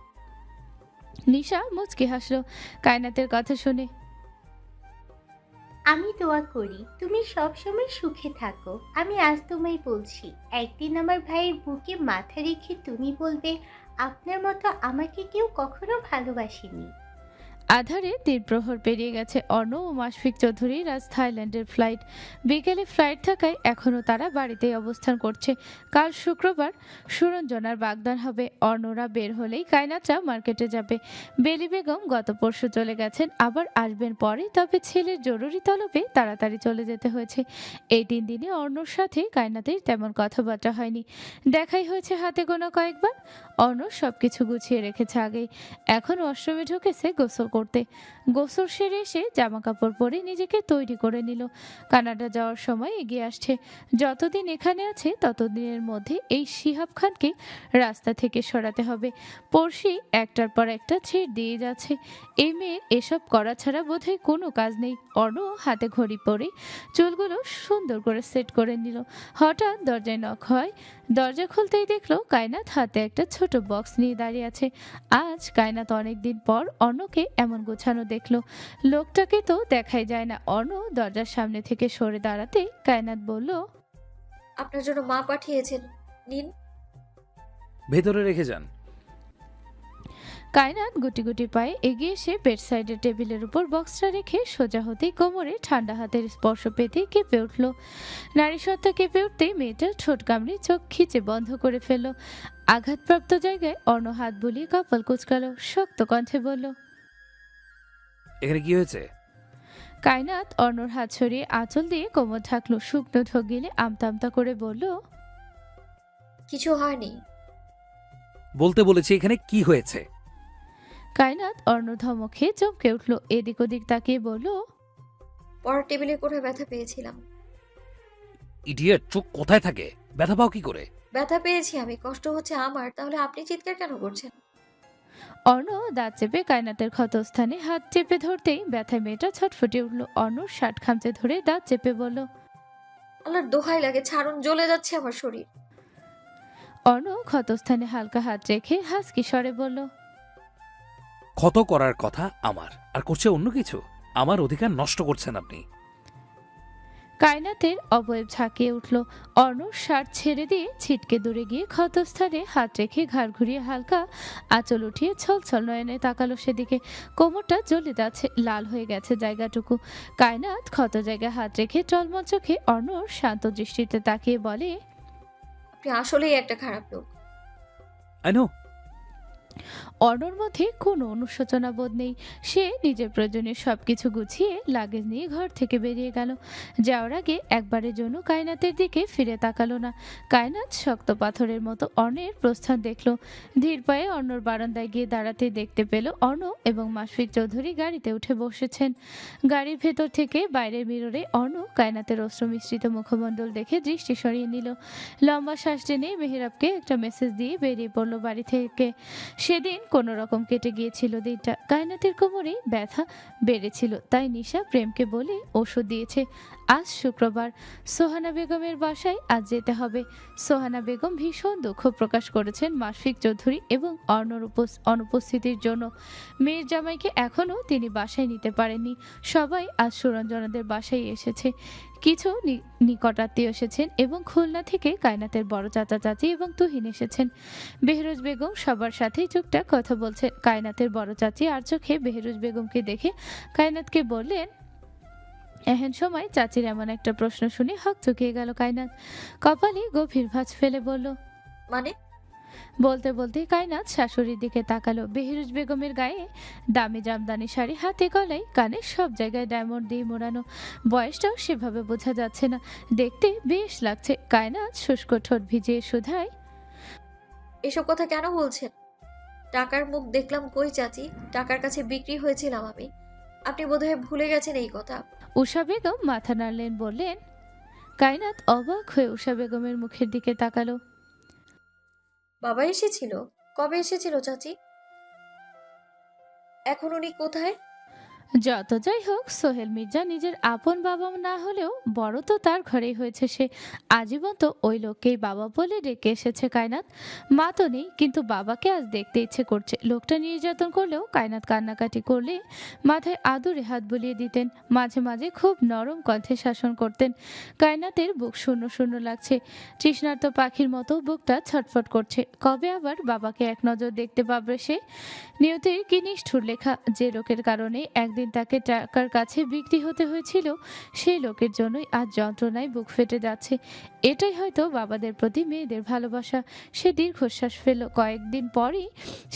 নিশা মুচকি হাসলো কায়নাতের কথা শুনে। আমি দোয়া করি তুমি সব সময় সুখে থাকো। আমি আজ তোমায় বলছি, একদিন আমার ভাইয়ের বুকে মাথা রেখে তুমি বলবে, আপনার মতো আমাকে কেউ কখনো ভালোবাসেনি। আধারে তীরপ্রহর পেরিয়ে গেছে। অর্ণ ও মাশফিক চৌধুরীর আজ থাইল্যান্ডের ফ্লাইট। বিকেলে ফ্লাইট থাকায় এখনও তারা বাড়িতেই অবস্থান করছে। কাল শুক্রবার সুরঞ্জনার বাগদান হবে। অর্ণরা বের হলেই কায়নাতরা মার্কেটে যাবে। বেলি বেগম গত পরশু চলে গেছেন, আবার আসবেন পরে, তবে ছেলের জরুরি তলবে তাড়াতাড়ি চলে যেতে হয়েছে। এই 3 দিনে অর্ণর সাথে কায়নাতের তেমন কথাবার্তা হয়নি, দেখাই হয়েছে হাতে গোনা কয়েকবার। অর্ণ সবকিছু গুছিয়ে রেখেছে আগেই। এখন ওয়াশরুমে ঢুকেছে গোসল করতে। গোসল সেরে এসে জামা কাপড় পরে নিজেকে তৈরি করে নিল। কানাডা যাওয়ার সময় এগিয়ে আসছে। যতদিন এখানে আছে ততদিনের মধ্যে এই শিহাব খানকে রাস্তা থেকে সরাতে হবে। পড়শি একটার পর একটা ছেড় দিয়ে যাচ্ছে। এই মেয়ের এসব করা ছাড়া বোধহয় কোনো কাজ নেই। অর্ণ হাতে ঘড়ি পরে চুলগুলো সুন্দর করে সেট করে নিল। হঠাৎ দরজায় নক হয়। দরজা খুলতেই দেখলো কায়নাত হাতে একটা ছোট বক্স নিয়ে দাঁড়িয়ে আছে। আজ কায়নাত অনেকদিন পর অর্ণকে এমন গোছানো দেখলো। লোকটাকে তো দেখাই যায় না। অর্ণ দরজার সামনে থেকে সরে দাঁড়াতে কায়নাত বলল, আপনার জন্য মা পাঠিয়েছেন, নিন। ভেতরে রেখে যান। কায়নাত গুটি গুটি পায়ে এগিয়ে এসে বেড সাইডের টেবিলের উপর বক্সটা রেখে সোজা হতেই কোমরে ঠান্ডা হাতের স্পর্শ পেতেই কেঁপে উঠল। নারী সত্তা কেঁপে উঠতেই মেয়েটা ঠোঁট কামড়ে চোখ খিচে বন্ধ করে ফেলল। আঘাতপ্রাপ্ত জায়গায় অর্ণ হাত বুলিয়ে কপাল কুচকালো, শক্ত কণ্ঠে বলল, এখানে কি হয়েছে? কায়নাত অর্ণর হাত সরিয়ে আঁচল দিয়ে কোমর ঢাকলো, শুকনো ঢোক গিলে আমতা আমতা করে বলল, কিছু হয়নি। বলতে বলেছি এখানে কি হয়েছে। কায়নাত অর্ণ ধমক খেয়ে চমকে উঠল, এদিক ওদিক তাকিয়ে বলল, পরের টেবিলে কোথায় ব্যথা পেয়েছিলাম। ইডিয়েট, চোখ কোথায় থাকে? ব্যথা পাও কি করে? ব্যথা পেয়েছি আমি, কষ্ট হচ্ছে আমার, তাহলে আপনি চিৎকার কেন করছেন? অর্ণ দাঁত চেপে কায়নাতের ক্ষতস্থানে হাত চেপে ধরতেই ব্যথায় মেয়েটা ছটফটে উঠল। অর্ণর শার্ট খামচে ধরে দাঁত চেপে বলল, আল্লাহর দোহাই লাগে, ছাড়ুন, জ্বলে যাচ্ছে আমার শরীর। অর্ণ ক্ষতস্থানে হালকা হাত রেখে হাসকি স্বরে বলল, ক্ষত করার কথা আমার, আর করছে অন্য কিছু। আমার অধিকার নষ্ট করছেন আপনি। কায়নাতের অবয়ব ঝাঁকিয়ে উঠল। অর্ণ শার্ট ছেড়ে দিয়ে ছিটকে দূরে গিয়ে ক্ষতস্থানে হাত রেখে ঘাড় ঘুরিয়ে হালকা আঁচল উঠিয়ে ছলছল নয়নে তাকালো সেদিকে। কোমরটা জ্বলে যাচ্ছে, লাল হয়ে গেছে জায়গাটুকু। কায়নাত ক্ষত জায়গায় হাত রেখে টলমল চোখে অর্ণর শান্ত দৃষ্টিতে তাকিয়ে বলে, আপনি আসলেই একটা খারাপ লোক। I know. অর্ণর মধ্যে কোনো অনুশোচনা বোধ নেই। সে নিজের প্রয়োজনীয় সবকিছু গুছিয়ে লাগেজ নিয়ে ঘর থেকে বেরিয়ে গেল। যাওয়ার আগে একবারের জন্য কায়নাতের দিকে ফিরে তাকালো না। কায়নাত শক্ত পাথরের মতো অর্ণের প্রস্থান দেখলো। ধীর পায়ে অর্ণর বারান্দায় গিয়ে দাঁড়াতে দেখতে পেল অর্ণ এবং মাশফিক চৌধুরী গাড়িতে উঠে বসেছেন। গাড়ির ভেতর থেকে বাইরের মিররে অর্ণ কায়নাতের অশ্রু মিশ্রিত মুখমণ্ডল দেখে দৃষ্টি সরিয়ে নিল। লম্বা শ্বাস টেনে মেহেরাবকে একটা মেসেজ দিয়ে বেরিয়ে পড়ল বাড়ি থেকে। সেদিন কোনো রকম কেটে গিয়েছিল দিনটা। কায়নাতের কোমরে ব্যথা বেড়েছিল, তাই নিশা প্রেমকে বলে ওষুধ দিয়েছে। আজ শুক্রবার, সোহানা বেগমের বাসায় আজ যেতে হবে। সোহানা বেগম ভীষণ দুঃখ প্রকাশ করেছেন মাশফিক চৌধুরী এবং অর্ণর অনুপস্থিতির জন্য। মেয়ের জামাইকে এখনও তিনি বাসায় নিতে পারেননি। সবাই আজ সুরঞ্জনাদের বাসায় এসেছে। কিছু নিকটাত্মীয় এসেছেন এবং খুলনা থেকে কায়নাতের বড় চাচা চাচি এবং তুহিন এসেছেন। বেহরুজ বেগম সবার সাথেই টুকটাক কথা বলছেন। কায়নাতের বড় চাচি আর চোখে বেহরুজ বেগমকে দেখে কায়নাতকে বললেন, এহেন সময় চাচির এমন একটা প্রশ্ন শুনে হক চুকিয়ে গেল কায়নাত। কপালে গভীর ভাঁজ ফেলে বলল, মানে? বলতে বলতে কায়নাত শাশুড়ির দিকে তাকালো। বেহরুজ বেগমের গায়ে দামি জামদানি শাড়ি, হাতে গলায় কানে সব জায়গায় ডায়মন্ড দিয়ে মোড়ানো। বয়সটাও সেভাবে বোঝা যাচ্ছে না, দেখতে বেশ লাগছে। কায়নাত শুষ্ক ঠোঁট ভিজিয়ে শুধায়, এসব কথা কেন বলছেন? টাকার মুখ দেখলাম কই চাচি? টাকার কাছে বিক্রি হয়েছিলাম আমি। আপনি বোধহয় ভুলে গেছেন এই কথা। উষা বেগম মাথা নাড়লেন, বললেন। কায়নাত অবাক হয়ে উষা বেগমের মুখের দিকে তাকালো। বাবা এসেছিল? কবে এসেছিল চাচি? এখন উনি কোথায়? যত যাই হোক, সোহেল মির্জা নিজের আপন বাবা না হলেও বড় তো তার ঘরেই হয়েছে সে। আজীবন তো ওই লোককেই বাবা বলে ডেকে এসেছে কায়নাত। মা তো নেই, কিন্তু বাবাকে আজ দেখতে ইচ্ছে করছে। লোকটা নির্যাতন করলেও কায়নাত কান্নাকাটি করলে মাথায় আদুরে হাত বুলিয়ে দিতেন। মাঝে মাঝে খুব নরম কণ্ঠে শাসন করতেন। কায়নাতের বুক শূন্য শূন্য লাগছে, তৃষ্ণার্ত পাখির মতো বুকটা ছটফট করছে। কবে আবার বাবাকে এক নজর দেখতে পাবে সে? নিয়তির কি নিষ্ঠুর লেখা! যে লোকের কারণে একদিন তাকে টাকার কাছে বিক্রি হতে হয়েছিল, সেই লোকের জন্যই আজ যন্ত্রণায় বুক ফেটে যাচ্ছে। এটাই হয়তো বাবাদের প্রতি মেয়েদের ভালোবাসা। সে দীর্ঘশ্বাস ফেলল। কয়েকদিন পরই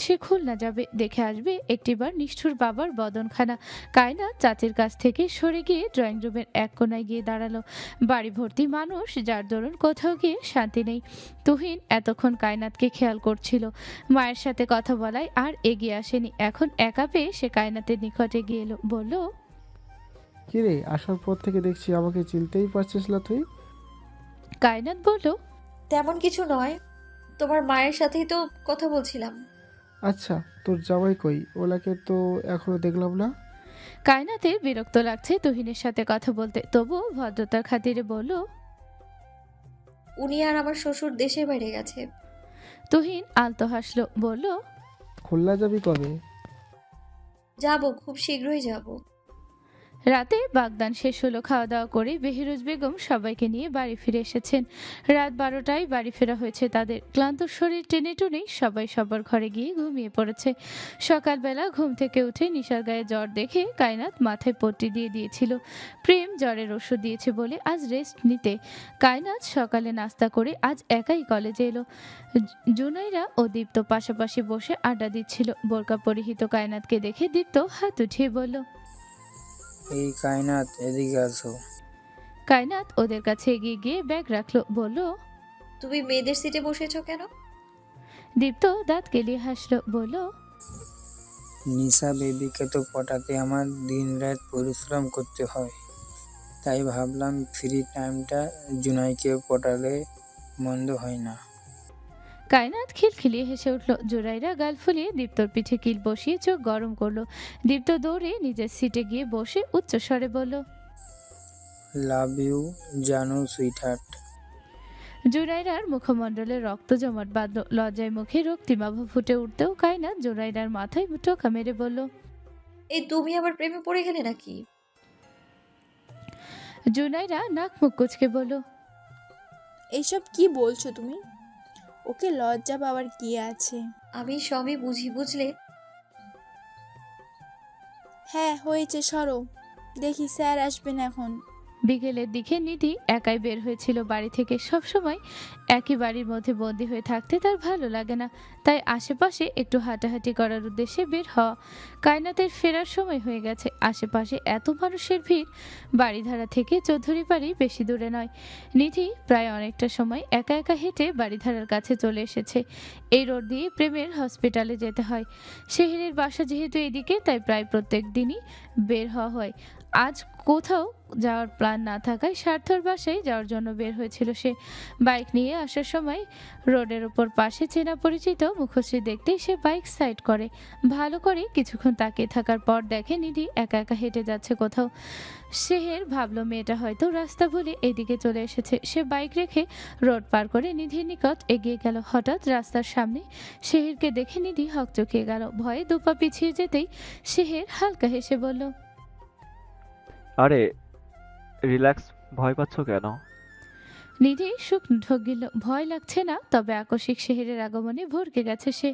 সে খুলনা যাবে, দেখে আসবে একটিবার নিষ্ঠুর বাবার বদনখানা। কায়নাত চাচির কাছ থেকে সরে গিয়ে ড্রয়িং রুমের এক কোনায় গিয়ে দাঁড়ালো। বাড়ি ভর্তি মানুষ, যার দরুন কোথাও গিয়ে শান্তি নেই। তুহিন এতক্ষণ কায়নাতকে খেয়াল করছিল। মায়ের সাথে কথা বলায় আর এগিয়ে আসেনি। এখন একা পেয়ে সে কায়নাতের নিকটে গিয়ে এলো, বলল, কিরে, আসার পর থেকে দেখছি আমাকে চিনতেই পারছিস না তুই? কায়নাত বলল, তেমন কিছু নয়, তোমার মায়ের সাথেই তো কথা বলছিলাম। আচ্ছা, তোর জামাই কই? ওলাকে তো এখনো দেখলাম না। কায়নাতের বিরক্ত লাগছে তুহিনের সাথে কথা বলতে, তবুও ভদ্রতার খাতিরে বলল, উনি আর আমার শ্বশুর দেশের বাইরে গেছে। তুহিন আলতো হাসলো, বলল, খুলনা যাবি কবে? যাব, খুব শীঘ্রই যাব। রাতে বাগদান শেষ হলো, খাওয়া দাওয়া করে বেহিরোজ বেগম সবাইকে নিয়ে বাড়ি ফিরে এসেছেন। রাত 12টায় বাড়ি ফেরা হয়েছে তাদের। ক্লান্ত শরীর টেনে টুনেই সবাই সবার ঘরে গিয়ে ঘুমিয়ে পড়েছে। সকালবেলা ঘুম থেকে উঠে নিশার গায়ে জ্বর দেখে কায়নাত মাথায় পট্টি দিয়ে দিয়েছিল। প্রেম জ্বরের ওষুধ দিয়েছে বলে আজ রেস্ট নিতে কায়নাত সকালে নাস্তা করে আজ একাই কলেজে এলো। জুনাইরা ও দীপ্ত পাশাপাশি বসে আড্ডা দিচ্ছিল। বোরকা পরিহিত কায়নাতকে দেখে দীপ্ত হাত উঠিয়ে বলল, এই কায়নাত, এদিকে আসো। কায়নাত ওদের কাছে এগিয়ে গিয়ে ব্যাগ রাখলো, বলল, তুমি মেয়েদের সিটে বসেছো কেন? দীপ্ত দাঁত কেলিয়ে হাসলো, বলল, নিশা বেবিকে তো পটাতে আমার দিনরাত পরিশ্রম করতে হয়, তাই ভাবলাম ফ্রি টাইমটা জুনাইকে পটালে মন্দ হয় না। কায়নাত খিলখিলিয়ে হেসে উঠল। জোরাইরা গাল ফুলিয়ে দীপ্তর পিঠে কিল বসিয়ে চোখ গরম করলো। দীপ্ত দৌড়ে নিজের সিটে গিয়ে বসে উচ্চস্বরে বলল, লাভ ইউ জানো সুইটহার্ট। জোরাইরার মুখমণ্ডলে রক্ত জমাট বাঁধল। লজ্জায় মুখে রক্তিমাভ ফুটে উঠতেও কায়নাত জোরাইরার মাথায় টোকা মেরে বলল, এই তুমি আবার প্রেমে পড়ে গেলে নাকি? জুনাইরা নাক মুখ কুচকে বলল, এইসব কি বলছো তুমি? ওকে লজ্জা পাওয়ার কি আছে? আমি সবই বুঝি, বুঝলে? হ্যাঁ হয়েছে, সরো, দেখি স্যার আসবেন এখন। বিকেলের দিকে নিধি একাই বের হয়েছিল বাড়ি থেকে। সব সময় একই বাড়ির মধ্যে বন্দি হয়ে থাকতে তার ভালো লাগে না, তাই আশেপাশে একটু হাঁটাহাঁটি করার উদ্দেশ্যে বের হওয়া। কায়নাতের ফেরার সময় হয়ে গেছে। আশেপাশে এত মানুষের ভিড়, বাড়িধারা থেকে চৌধুরীবাড়ি বেশি দূরে নয়। নিধি প্রায় অনেকটা সময় একা একা হেঁটে বাড়িধারার কাছে চলে এসেছে। এই রোড দিয়ে প্রেমের হসপিটালে যেতে হয়। শেহরের বাসা যেহেতু এদিকে, তাই প্রায় প্রত্যেক দিনই বের হওয়া হয়। আজ কোথাও যাওয়ার প্ল্যান না থাকায় স্বার্থর বাসায় যাওয়ার জন্য বের হয়েছিল সে। বাইক নিয়ে আসার সময় রোডের ওপর পাশে চেনা পরিচিত মুখশ্রী দেখতেই সে বাইক সাইড করে। ভালো করে কিছুক্ষণ তাকিয়ে থাকার পর দেখে নিধি একা একা হেঁটে যাচ্ছে কোথাও। শেহের ভাবলো মেয়েটা হয়তো রাস্তা ভুলে এদিকে চলে এসেছে। সে বাইক রেখে রোড পার করে নিধির নিকট এগিয়ে গেল। হঠাৎ রাস্তার সামনে শেহেরকে দেখে নিধি হকচকিয়ে গেল। ভয়ে দুপা পিছিয়ে যেতেই শেহের হালকা হেসে বলল, আরে রিল্যাক্স, ভয় পাচ্ছ কেন? নিধি শুকনো ঢোক গেল। ভয় লাগছে না, তবে আকস্মিক শেহেরের আগমনে ভরকে গেছে সে।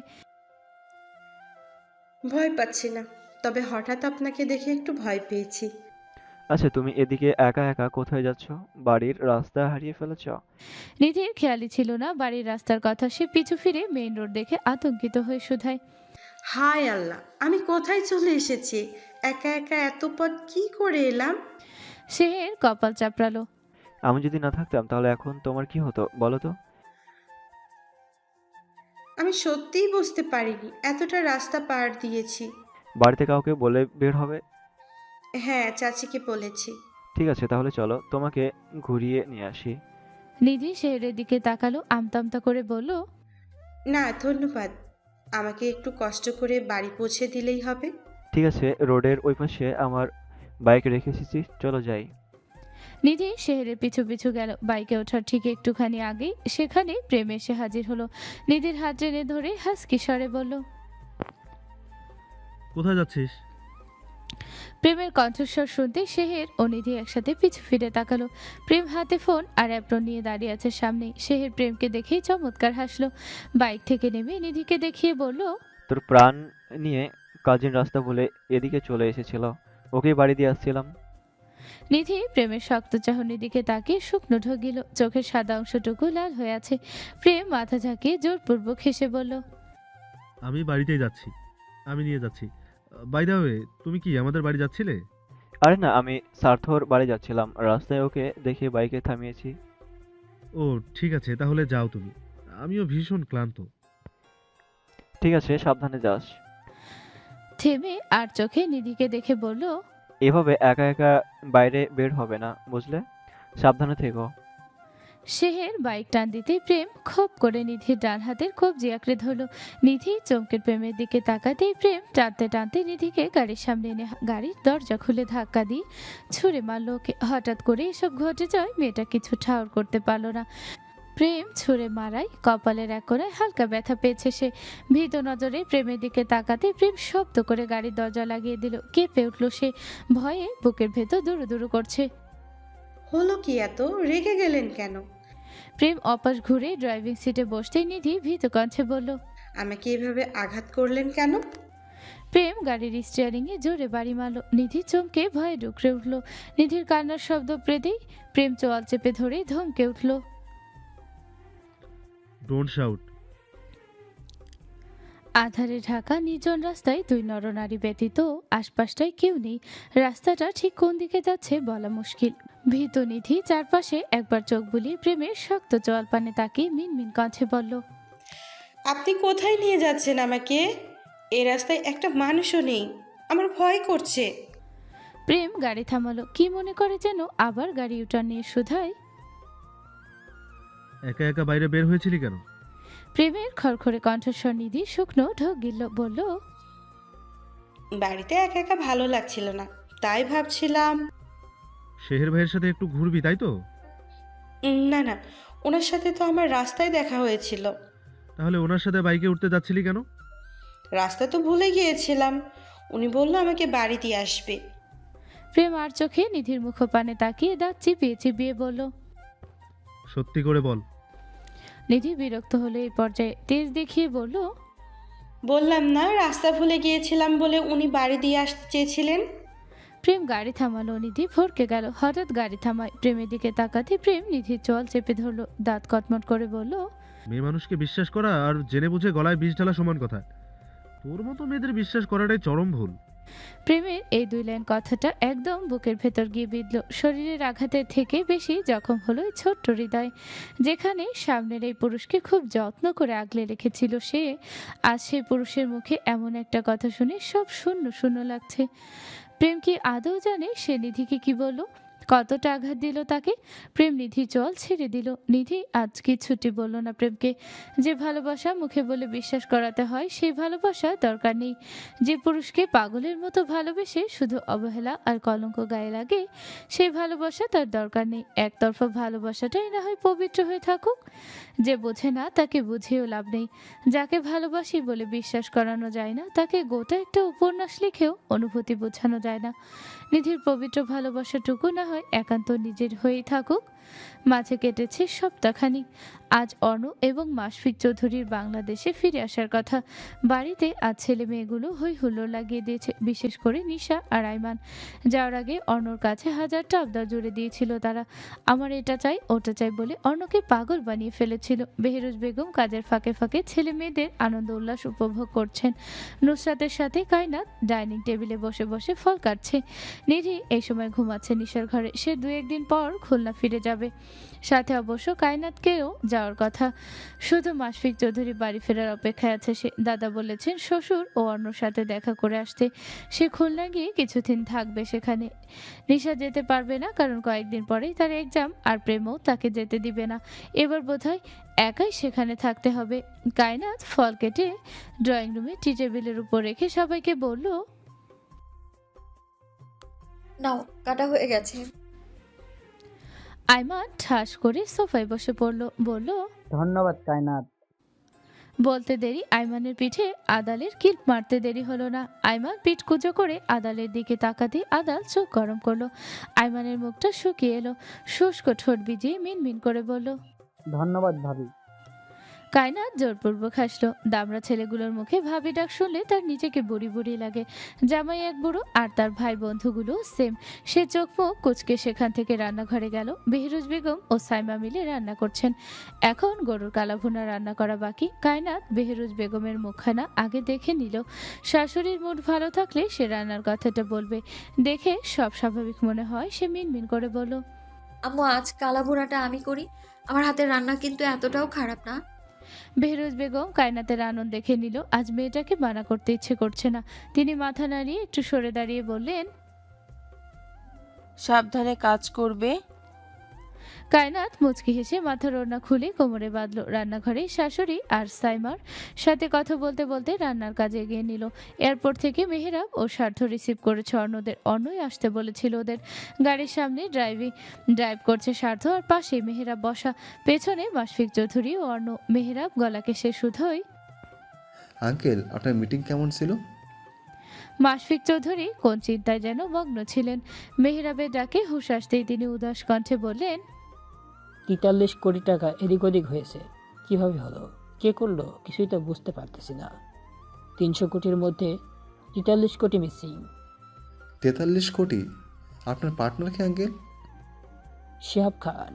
ভয় পাচ্ছি না, তবে হঠাৎ আপনাকে দেখে একটু ভয় পেয়েছি। আচ্ছা, তুমি এদিকে একা একা কোথায় যাচ্ছ? বাড়ির রাস্তা হারিয়ে ফেলেছ? নিধির খেয়ালই ছিল না বাড়ির রাস্তার কথা। সে পিছু ফিরে মেইন রোড দেখে আতঙ্কিত হয়ে শুধায়, হায় আল্লাহ, আমি কোথায় চলে এসেছি? একা একা এত পথ কি করে এলাম? শেহের কপাল চাপড়ালো। আমি যদি না থাকতাম তাহলে এখন তোমার কি হতো বলো তো? আমি সত্যিই বুঝতে পারিনি এতটা রাস্তা পার দিয়েছি। বাড়িতে কাউকে বলে বের হবে? হ্যাঁ, চাচিকে বলেছি। ঠিক আছে, তাহলে চলো তোমাকে ঘুরিয়ে নিয়ে আসি। নিধি শেহেরের দিকে তাকালো, আমতা আমতা করে বলল, না ধন্যবাদ, আমাকে একটু কষ্ট করে বাড়ি পৌঁছে দিলেই হবে। ঠিক আছে, রোডের ওই পাশে আমার বাইক রেখে এসেছি, চলো যাই। নিধি শেহেরের পিছু পিছু গেল। বাইকে ওঠার ঠিক একটুখানি আগেই সেখানে প্রেম এসে হাজির হলো। নিধির হাত টেনে ধরে হাসকি স্বরে বলল, কোথায় যাচ্ছিস? প্রেমের কণ্ঠস্বর শুনতে শেহের ও নিধি একসাথে পিছু ফিরে তাকালো। প্রেম হাতে ফোন আর অ্যাপ্রন নিয়ে দাঁড়িয়ে আছে সামনে। শেহের প্রেমকে দেখেই চমৎকার হাসলো। বাইক থেকে নেমে নিধিকে দেখিয়ে বলল, তোর প্রাণ নিয়ে কাজিন রাস্তা বলে এদিকে চলে এসেছিল, ওকে বাড়ি দিয়ে আসছিলাম। নিধি প্রেমের শক্ত চাহনির দিকে তাকিয়ে শুকনো ঢোক গেল। চোখের সাদা অংশটুকু লাল হয়ে আছে। প্রেম মাথা ঝাঁকিয়ে জোরপূর্বক হেসে বলল, আমি বাড়িতেই যাচ্ছি, আমি নিয়ে যাচ্ছি। বাই দ্য ওয়ে, তুমি কি আমাদের বাড়ি যাচ্ছিলে? আরে না, আমি সার্থর বাড়ি যাচ্ছিলাম, রাস্তায় ওকে দেখে বাইকে থামিয়েছি। ও ঠিক আছে, তাহলে যাও তুমি, আমিও ভীষণ ক্লান্ত। ঠিক আছে, সাবধানে যাস। থেমে আর চোখে নিধিকে দেখে বলল, এভাবে একা একা বাইরে বের হবে না, বুঝলে? সাবধানে থেকো। শেহের বাইক টান দিতেই প্রেম খোপ করে নিধির ডান হাতের কবজি আঁকড়ে ধরল। নিধি চমকের প্রেমের দিকে তাকাতেই প্রেম টানতে টানতে নিধিকে গাড়ির সামনে এনে গাড়ির দরজা খুলে ধাক্কা দিয়ে ছুঁড়ে মারল ওকে। হঠাৎ করে এসব ঘটে যায় মেয়েটা কিছু ঠাউর করতে পারল না। প্রেম ছুঁড়ে মারায় কপালের এক কোণায় হালকা ব্যথা পেয়েছে সে। ভীত নজরে প্রেমের দিকে তাকাতে প্রেম শব্দ করে গাড়ির দরজা লাগিয়ে দিল। কেঁপে উঠল সে, ভয়ে বুকের ভেতর দুরু দুরু করছে। হলো কি এত রেগে গেলেন কেন? প্রেম অপাশ ঘুরে ড্রাইভিং সিটে বসতেই নিধি ভীত কণ্ঠে বলল, আমাকে এভাবে আঘাত করলেন কেন? প্রেম গাড়ির স্টিয়ারিং এ জোরে বাড়ি মারল। নিধি চমকে ভয়ে ডুকরে উঠল। নিধির কান্নার শব্দ পেতেই প্রেম চোয়াল চেপে ধরে ধমকে উঠল। Don't shout. আধারে ঢাকা নির্জন রাস্তায় দুই নরনারী ব্যতীত আশপাশটায় কেউ নেই। রাস্তাটা ঠিক কোন দিকে যাচ্ছে বলা মুশকিল। ভীত নিধি চারপাশে একবার চোখ বুলিয়ে প্রেমের শক্ত চোয়াল পানে তাকিয়ে মিনমিন কণ্ঠে বলল, আপনি কোথায় নিয়ে যাচ্ছেন আমাকে? এই রাস্তায় একটা মানুষও নেই, আমার ভয় করছে। প্রেম গাড়ি থামালো। কি মনে করে যেন আবার গাড়ি ইউটার্ন নিয়ে শুধায়, একা একা বাইরে বের হয়েছিলি কেন? প্রেমের খড়খড়ে কণ্ঠস্বর নিধি শুকনো ঢোক গিলল, বলল, বাড়িতে একা একা ভালো লাগছিল না, তাই ভাবছিলাম। শেহের ভাইয়ের সাথে একটু ঘুরবি তাই তো? না না, ওনার সাথে তো আমার রাস্তায় দেখা হয়েছিল। তাহলে ওনার সাথে বাইকে উঠতে যাচ্ছিলি কেন? রাস্তা তো ভুলে গিয়েছিলাম, উনি বললো আমাকে বাড়ি দিয়ে আসবে। প্রেম আর চোখে নিধির মুখপানে তাকিয়ে দাঁত চিপিয়ে চিপিয়ে বলল, সত্যি করে বল। নিধি বিরক্ত হলো এই পর্যায়ে, তেজ দেখিয়ে বলল, বললাম না রাস্তা ভুলে গিয়েছিলাম বলে উনি বাড়ি দিয়ে আসতে চেয়েছিলেন। প্রেম গাড়ি থামালো। নিধি ভরকে গেল। হঠাৎ গাড়ি থামায়। প্রেমের দিকে তাকাতে প্রেম নিধির চোয়াল চেপে ধরলো, দাঁত কটমট করে বলল, মেয়ে মানুষকে বিশ্বাস করা আর জেনে বুঝে গলায় বিষ ঢালা সমান কথা। তোর মতো মেয়েদের বিশ্বাস করাটাই চরম ভুল। প্রেমের এই দুই লাইন কথাটা একদম বুকের ভেতর গিয়ে বিঁধল। শরীরের আঘাতের থেকে বেশি জখম হলো এই ছোট্ট হৃদয়, যেখানে সামনের এই পুরুষকে খুব যত্ন করে আগলে রেখেছিল সে। আজ সেই পুরুষের মুখে এমন একটা কথা শুনে সব শূন্য শূন্য লাগছে। প্রেম কি আদৌ জানে সে নিধিকে কি বলল, কতটা আঘাত দিল তাকে? প্রেম নিধি চল ছেড়ে দিল। নিধি আজ কিচ্ছুটি বলল না প্রেমকে। যে ভালোবাসা মুখে বলে বিশ্বাস করাতে হয় সেই ভালোবাসা দরকার নেই। যে পুরুষকে পাগলের মতো ভালোবেসে শুধু অবহেলা আর কলঙ্ক গায়ে লাগে সেই ভালোবাসা তার দরকার নেই। একতরফা ভালোবাসাটাই না হয় পবিত্র হয়ে থাকুক। যে বোঝে না তাকে বুঝিয়েও লাভ নেই। যাকে ভালোবাসি বলে বিশ্বাস করানো যায় না তাকে গোটা একটা উপন্যাস লিখেও অনুভূতি বোঝানো যায় না। নিধির পবিত্র ভালোবাসাটুকু না হয় একান্ত নিজের হয়েই থাকুক। মাঝে কেটেছে সপ্তাহখানিক। আজ অর্ণ এবং মাশফিক চৌধুরীর বাংলাদেশে ফিরে আসার কথা। বাড়িতে আজ ছেলে মেয়েগুলো হই হুল্লোড় লাগিয়ে দিয়েছে, বিশেষ করে নিশা আর আইমান। যাওয়ার আগে অর্ণর কাছে হাজারটা আবদার জুড়ে দিয়েছিল তারা। আমার এটা চাই ওটা চাই বলে অর্ণকে পাগল বানিয়ে ফেলেছিল। বেহরুজ বেগম কাজের ফাঁকে ফাঁকে ছেলে মেয়েদের আনন্দ উল্লাস উপভোগ করছেন। নুসরাতের সাথে কায়নাত ডাইনিং টেবিলে বসে বসে ফল কাটছে। নিধি এই সময় ঘুমাচ্ছে নিশার ঘরে। সে 2-1 দিন পর খুলনা ফিরে যাবে। সাথে অবশ্য কায়নাতকেও যাওয়ার কথা। শুধু মাশফিক চৌধুরী বাড়ি ফেরার অপেক্ষায় আছে সে। দাদা বলেছেন শ্বশুর ও অন্যর সাথে দেখা করে আসতে। সে খুলনা গিয়ে কিছুদিন থাকবে সেখানে। নিশা যেতে পারবে না, কারণ কয়েকদিন পরেই তার এক্সাম, আর প্রেমও তাকে যেতে দিবে না। এবার বোধহয় একাই সেখানে থাকতে হবে। কায়নাত ফল কেটে ড্রয়িং রুমে টি টেবিলের উপর রেখে সবাইকে বলল, নাও কাটা হয়ে গেছে। আইমান ঠাস করে সোফায় বসে পড়ল, বলল, ধন্যবাদ কায়নাত। বলতে দেরি আইমানের পিঠে আদালের কিল মারতে দেরি হলো না। আইমান পিঠ কুচো করে আদালের দিকে তাকাতে আদাল চোখ গরম করলো। আইমানের মুখটা শুকিয়ে এলো। শুষ্ক ঠোঁট ভিজিয়ে মিনমিন করে বলল, ধন্যবাদ ভাবি। কায়নাত জোরপূর্বক হাসলো। দামড়া ছেলেগুলোর মুখে ভাবি ডাক শুনলে তার নিজেকে বুড়ি বুড়ি লাগে। জামাই এক বুড়ো আর তার ভাই বন্ধুগুলো সেম। সে চোখ মুখ কুচকে সেখান থেকে রান্নাঘরে গেল। বেহরুজ বেগম ও সাইমা মিলে রান্না করছেন। এখন গরুর কালাভুনা রান্না করা বাকি। কায়নাত বেহরুজ বেগমের মুখখানা আগে দেখে নিল। শাশুড়ির মুড ভালো থাকলে সে রান্নার কথাটা বলবে। দেখে সব স্বাভাবিক মনে হয় সে মিনমিন করে বলল, আম্মু আজ কালা ভুনাটা আমি করি, আমার হাতের রান্না কিন্তু এতটাও খারাপ না। বেহরুজ বেগম কায়নাতের আনন্দ দেখে নিল। আজ মেয়েটাকে মানা করতে ইচ্ছে করছে না। তিনি মাথা নাড়িয়ে একটু সরে দাঁড়িয়ে বললেন, সাবধানে কাজ করবে। কায়নাত মুচকি হেসে মাথার ওড়না খুলে কোমরে বাঁধলো। রান্নাঘরে শাশুড়ি আর সাইমার সাথে কথা বলতে বলতে রান্নার কাজে এগিয়ে নিল। এয়ারপোর্ট থেকে মেহেরাব ও স্বার্থ রিসিভ করেছে অন্যদের। অন্যই আসতে বলেছিল ওদের। গাড়ির সামনে ড্রাইভ করছে স্বার্থ, আর পাশে মেহেরাব বসা। পেছনে মাশফিক চৌধুরী ও অর্ণ। মেহেরাব গলাকে সে শুধোই, আঙ্কেল আপনার মিটিং কেমন ছিল? মাশফিক চৌধুরী কোন চিন্তায় যেন মগ্ন ছিলেন। মেহেরাবের ডাকে হুঁশ আসতেই তিনি উদাস কণ্ঠে বললেন, 43 কোটি টাকা এদিক ওদিক হয়েছে। কিভাবে হলো, কে করলো, কিছুই তো বুঝতে পারতেছি না। 300 কোটির মধ্যে 43 কোটি মিসিং। 43 কোটি? আপনার পার্টনার কি আঙ্কেল? শিহাব খান।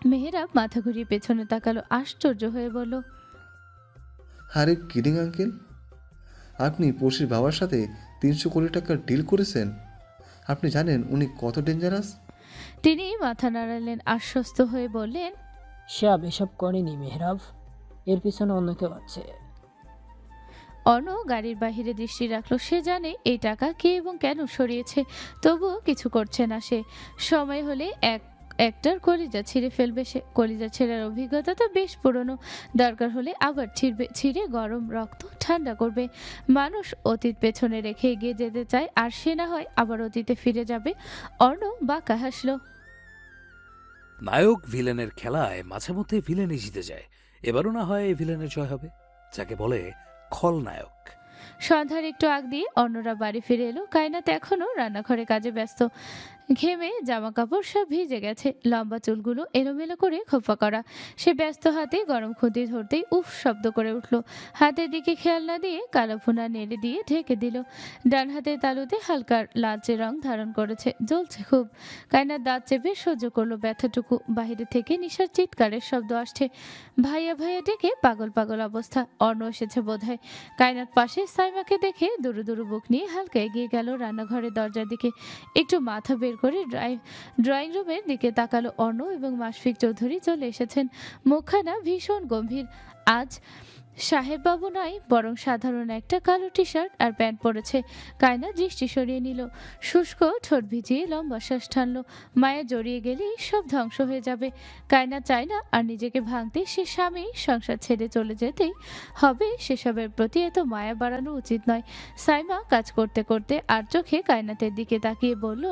মেহেরাব মাথা ঘুরিয়ে পেছনে তাকালো, আশ্চর্য হয়ে বলল, আরে কিডিং আঙ্কেল, আপনি পড়শির বাবার সাথে 300 কোটি টাকার ডিল করেছেন? আপনি জানেন উনি কত ডেঞ্জারাস? তিনি মাথা নাড়ালেন, আশ্বস্ত হয়ে বললেন, শিহাব এসব করেনি মেহরাব, এর পিছনে অন্য কেউ আছে। অর্ণ গাড়ির বাহিরে দৃষ্টি রাখলো। সে জানে এই টাকা কে এবং কেন সরিয়েছে, তবুও কিছু করছে না সে। সময় হলে একটার কলিজা ছিঁড়ে ফেলবে সে। কলিজা ছেঁড়ার অভিজ্ঞতা তো বেশ পুরনো। দরকার হলে আবার ছিঁড়ে গরম রক্ত ঠান্ডা করবে। মানুষ অতীত পেছনে রেখে এগিয়ে যেতে চায়, আর সে না হয় আবার অতীতে ফিরে যাবে। অর্ণ বাঁকা হাসলো। নায়ক ভিলেনের খেলায় মাঝে মধ্যে ভিলেনই জিতে যায়। এবারও না হয় এই ভিলেনের জয় হবে, যাকে বলে খলনায়ক। সন্ধ্যার একটু আগ দিয়ে অন্যরা বাড়ি ফিরে এলো। কায়নাত এখনো রান্নাঘরে কাজে ব্যস্ত। ঘেমে জামা কাপড় সব ভিজে গেছে, লম্বা চুলগুলো এলোমেলো করে খোপা করা। সে ব্যস্ত হাতে গরম খুঁতি ধরতেই উফ শব্দ করে উঠল। হাতের দিকে খেয়াল না দিয়ে কালো ফোনা নেড়ে দিয়ে ঢেকে দিল। ডান হাতের তালুতে হালকা লালচে রং ধারণ করেছে, জ্বলছে খুব। কায়নাত দাঁত চেপে সহ্য করলো ব্যথাটুকু। বাহিরে থেকে নিশার চিৎকারের শব্দ আসছে। ভাইয়া ভাইয়া ডেকে পাগল পাগল অবস্থা। অর্ণ এসেছে বোধহয়। কায়নাত পাশে সাইমাকে দেখে দুরু দুরু বুক নিয়ে হালকা এগিয়ে গেল রান্নাঘরের দরজার দিকে। একটু মাথা বের করে ড্রয়িং রুমের দিকে তাকালো অর্ণ, এবং মাশফিক চৌধুরী চলে এসেছেন। মুখখানা ভীষণ গম্ভীর। আজ সাহেববাবু নয়, বরং সাধারণ একটা কালো টি শার্ট আর প্যান্ট পরেছে। কায়না দৃষ্টি সরিয়ে নিল। শুষ্ক ঠোঁট ভিজিয়ে লম্বা শ্বাস টানলো। মায়া জড়িয়ে গেলেই সব ধ্বংস হয়ে যাবে। কায়না চায় না আর নিজেকে ভাঙতে। সে স্বামী সংসার ছেড়ে চলে যেতেই হবে। সেসবের প্রতি এত মায়া বাড়ানো উচিত নয়। সাইমা কাজ করতে করতে আর চোখে কায়নাতের দিকে তাকিয়ে বলল,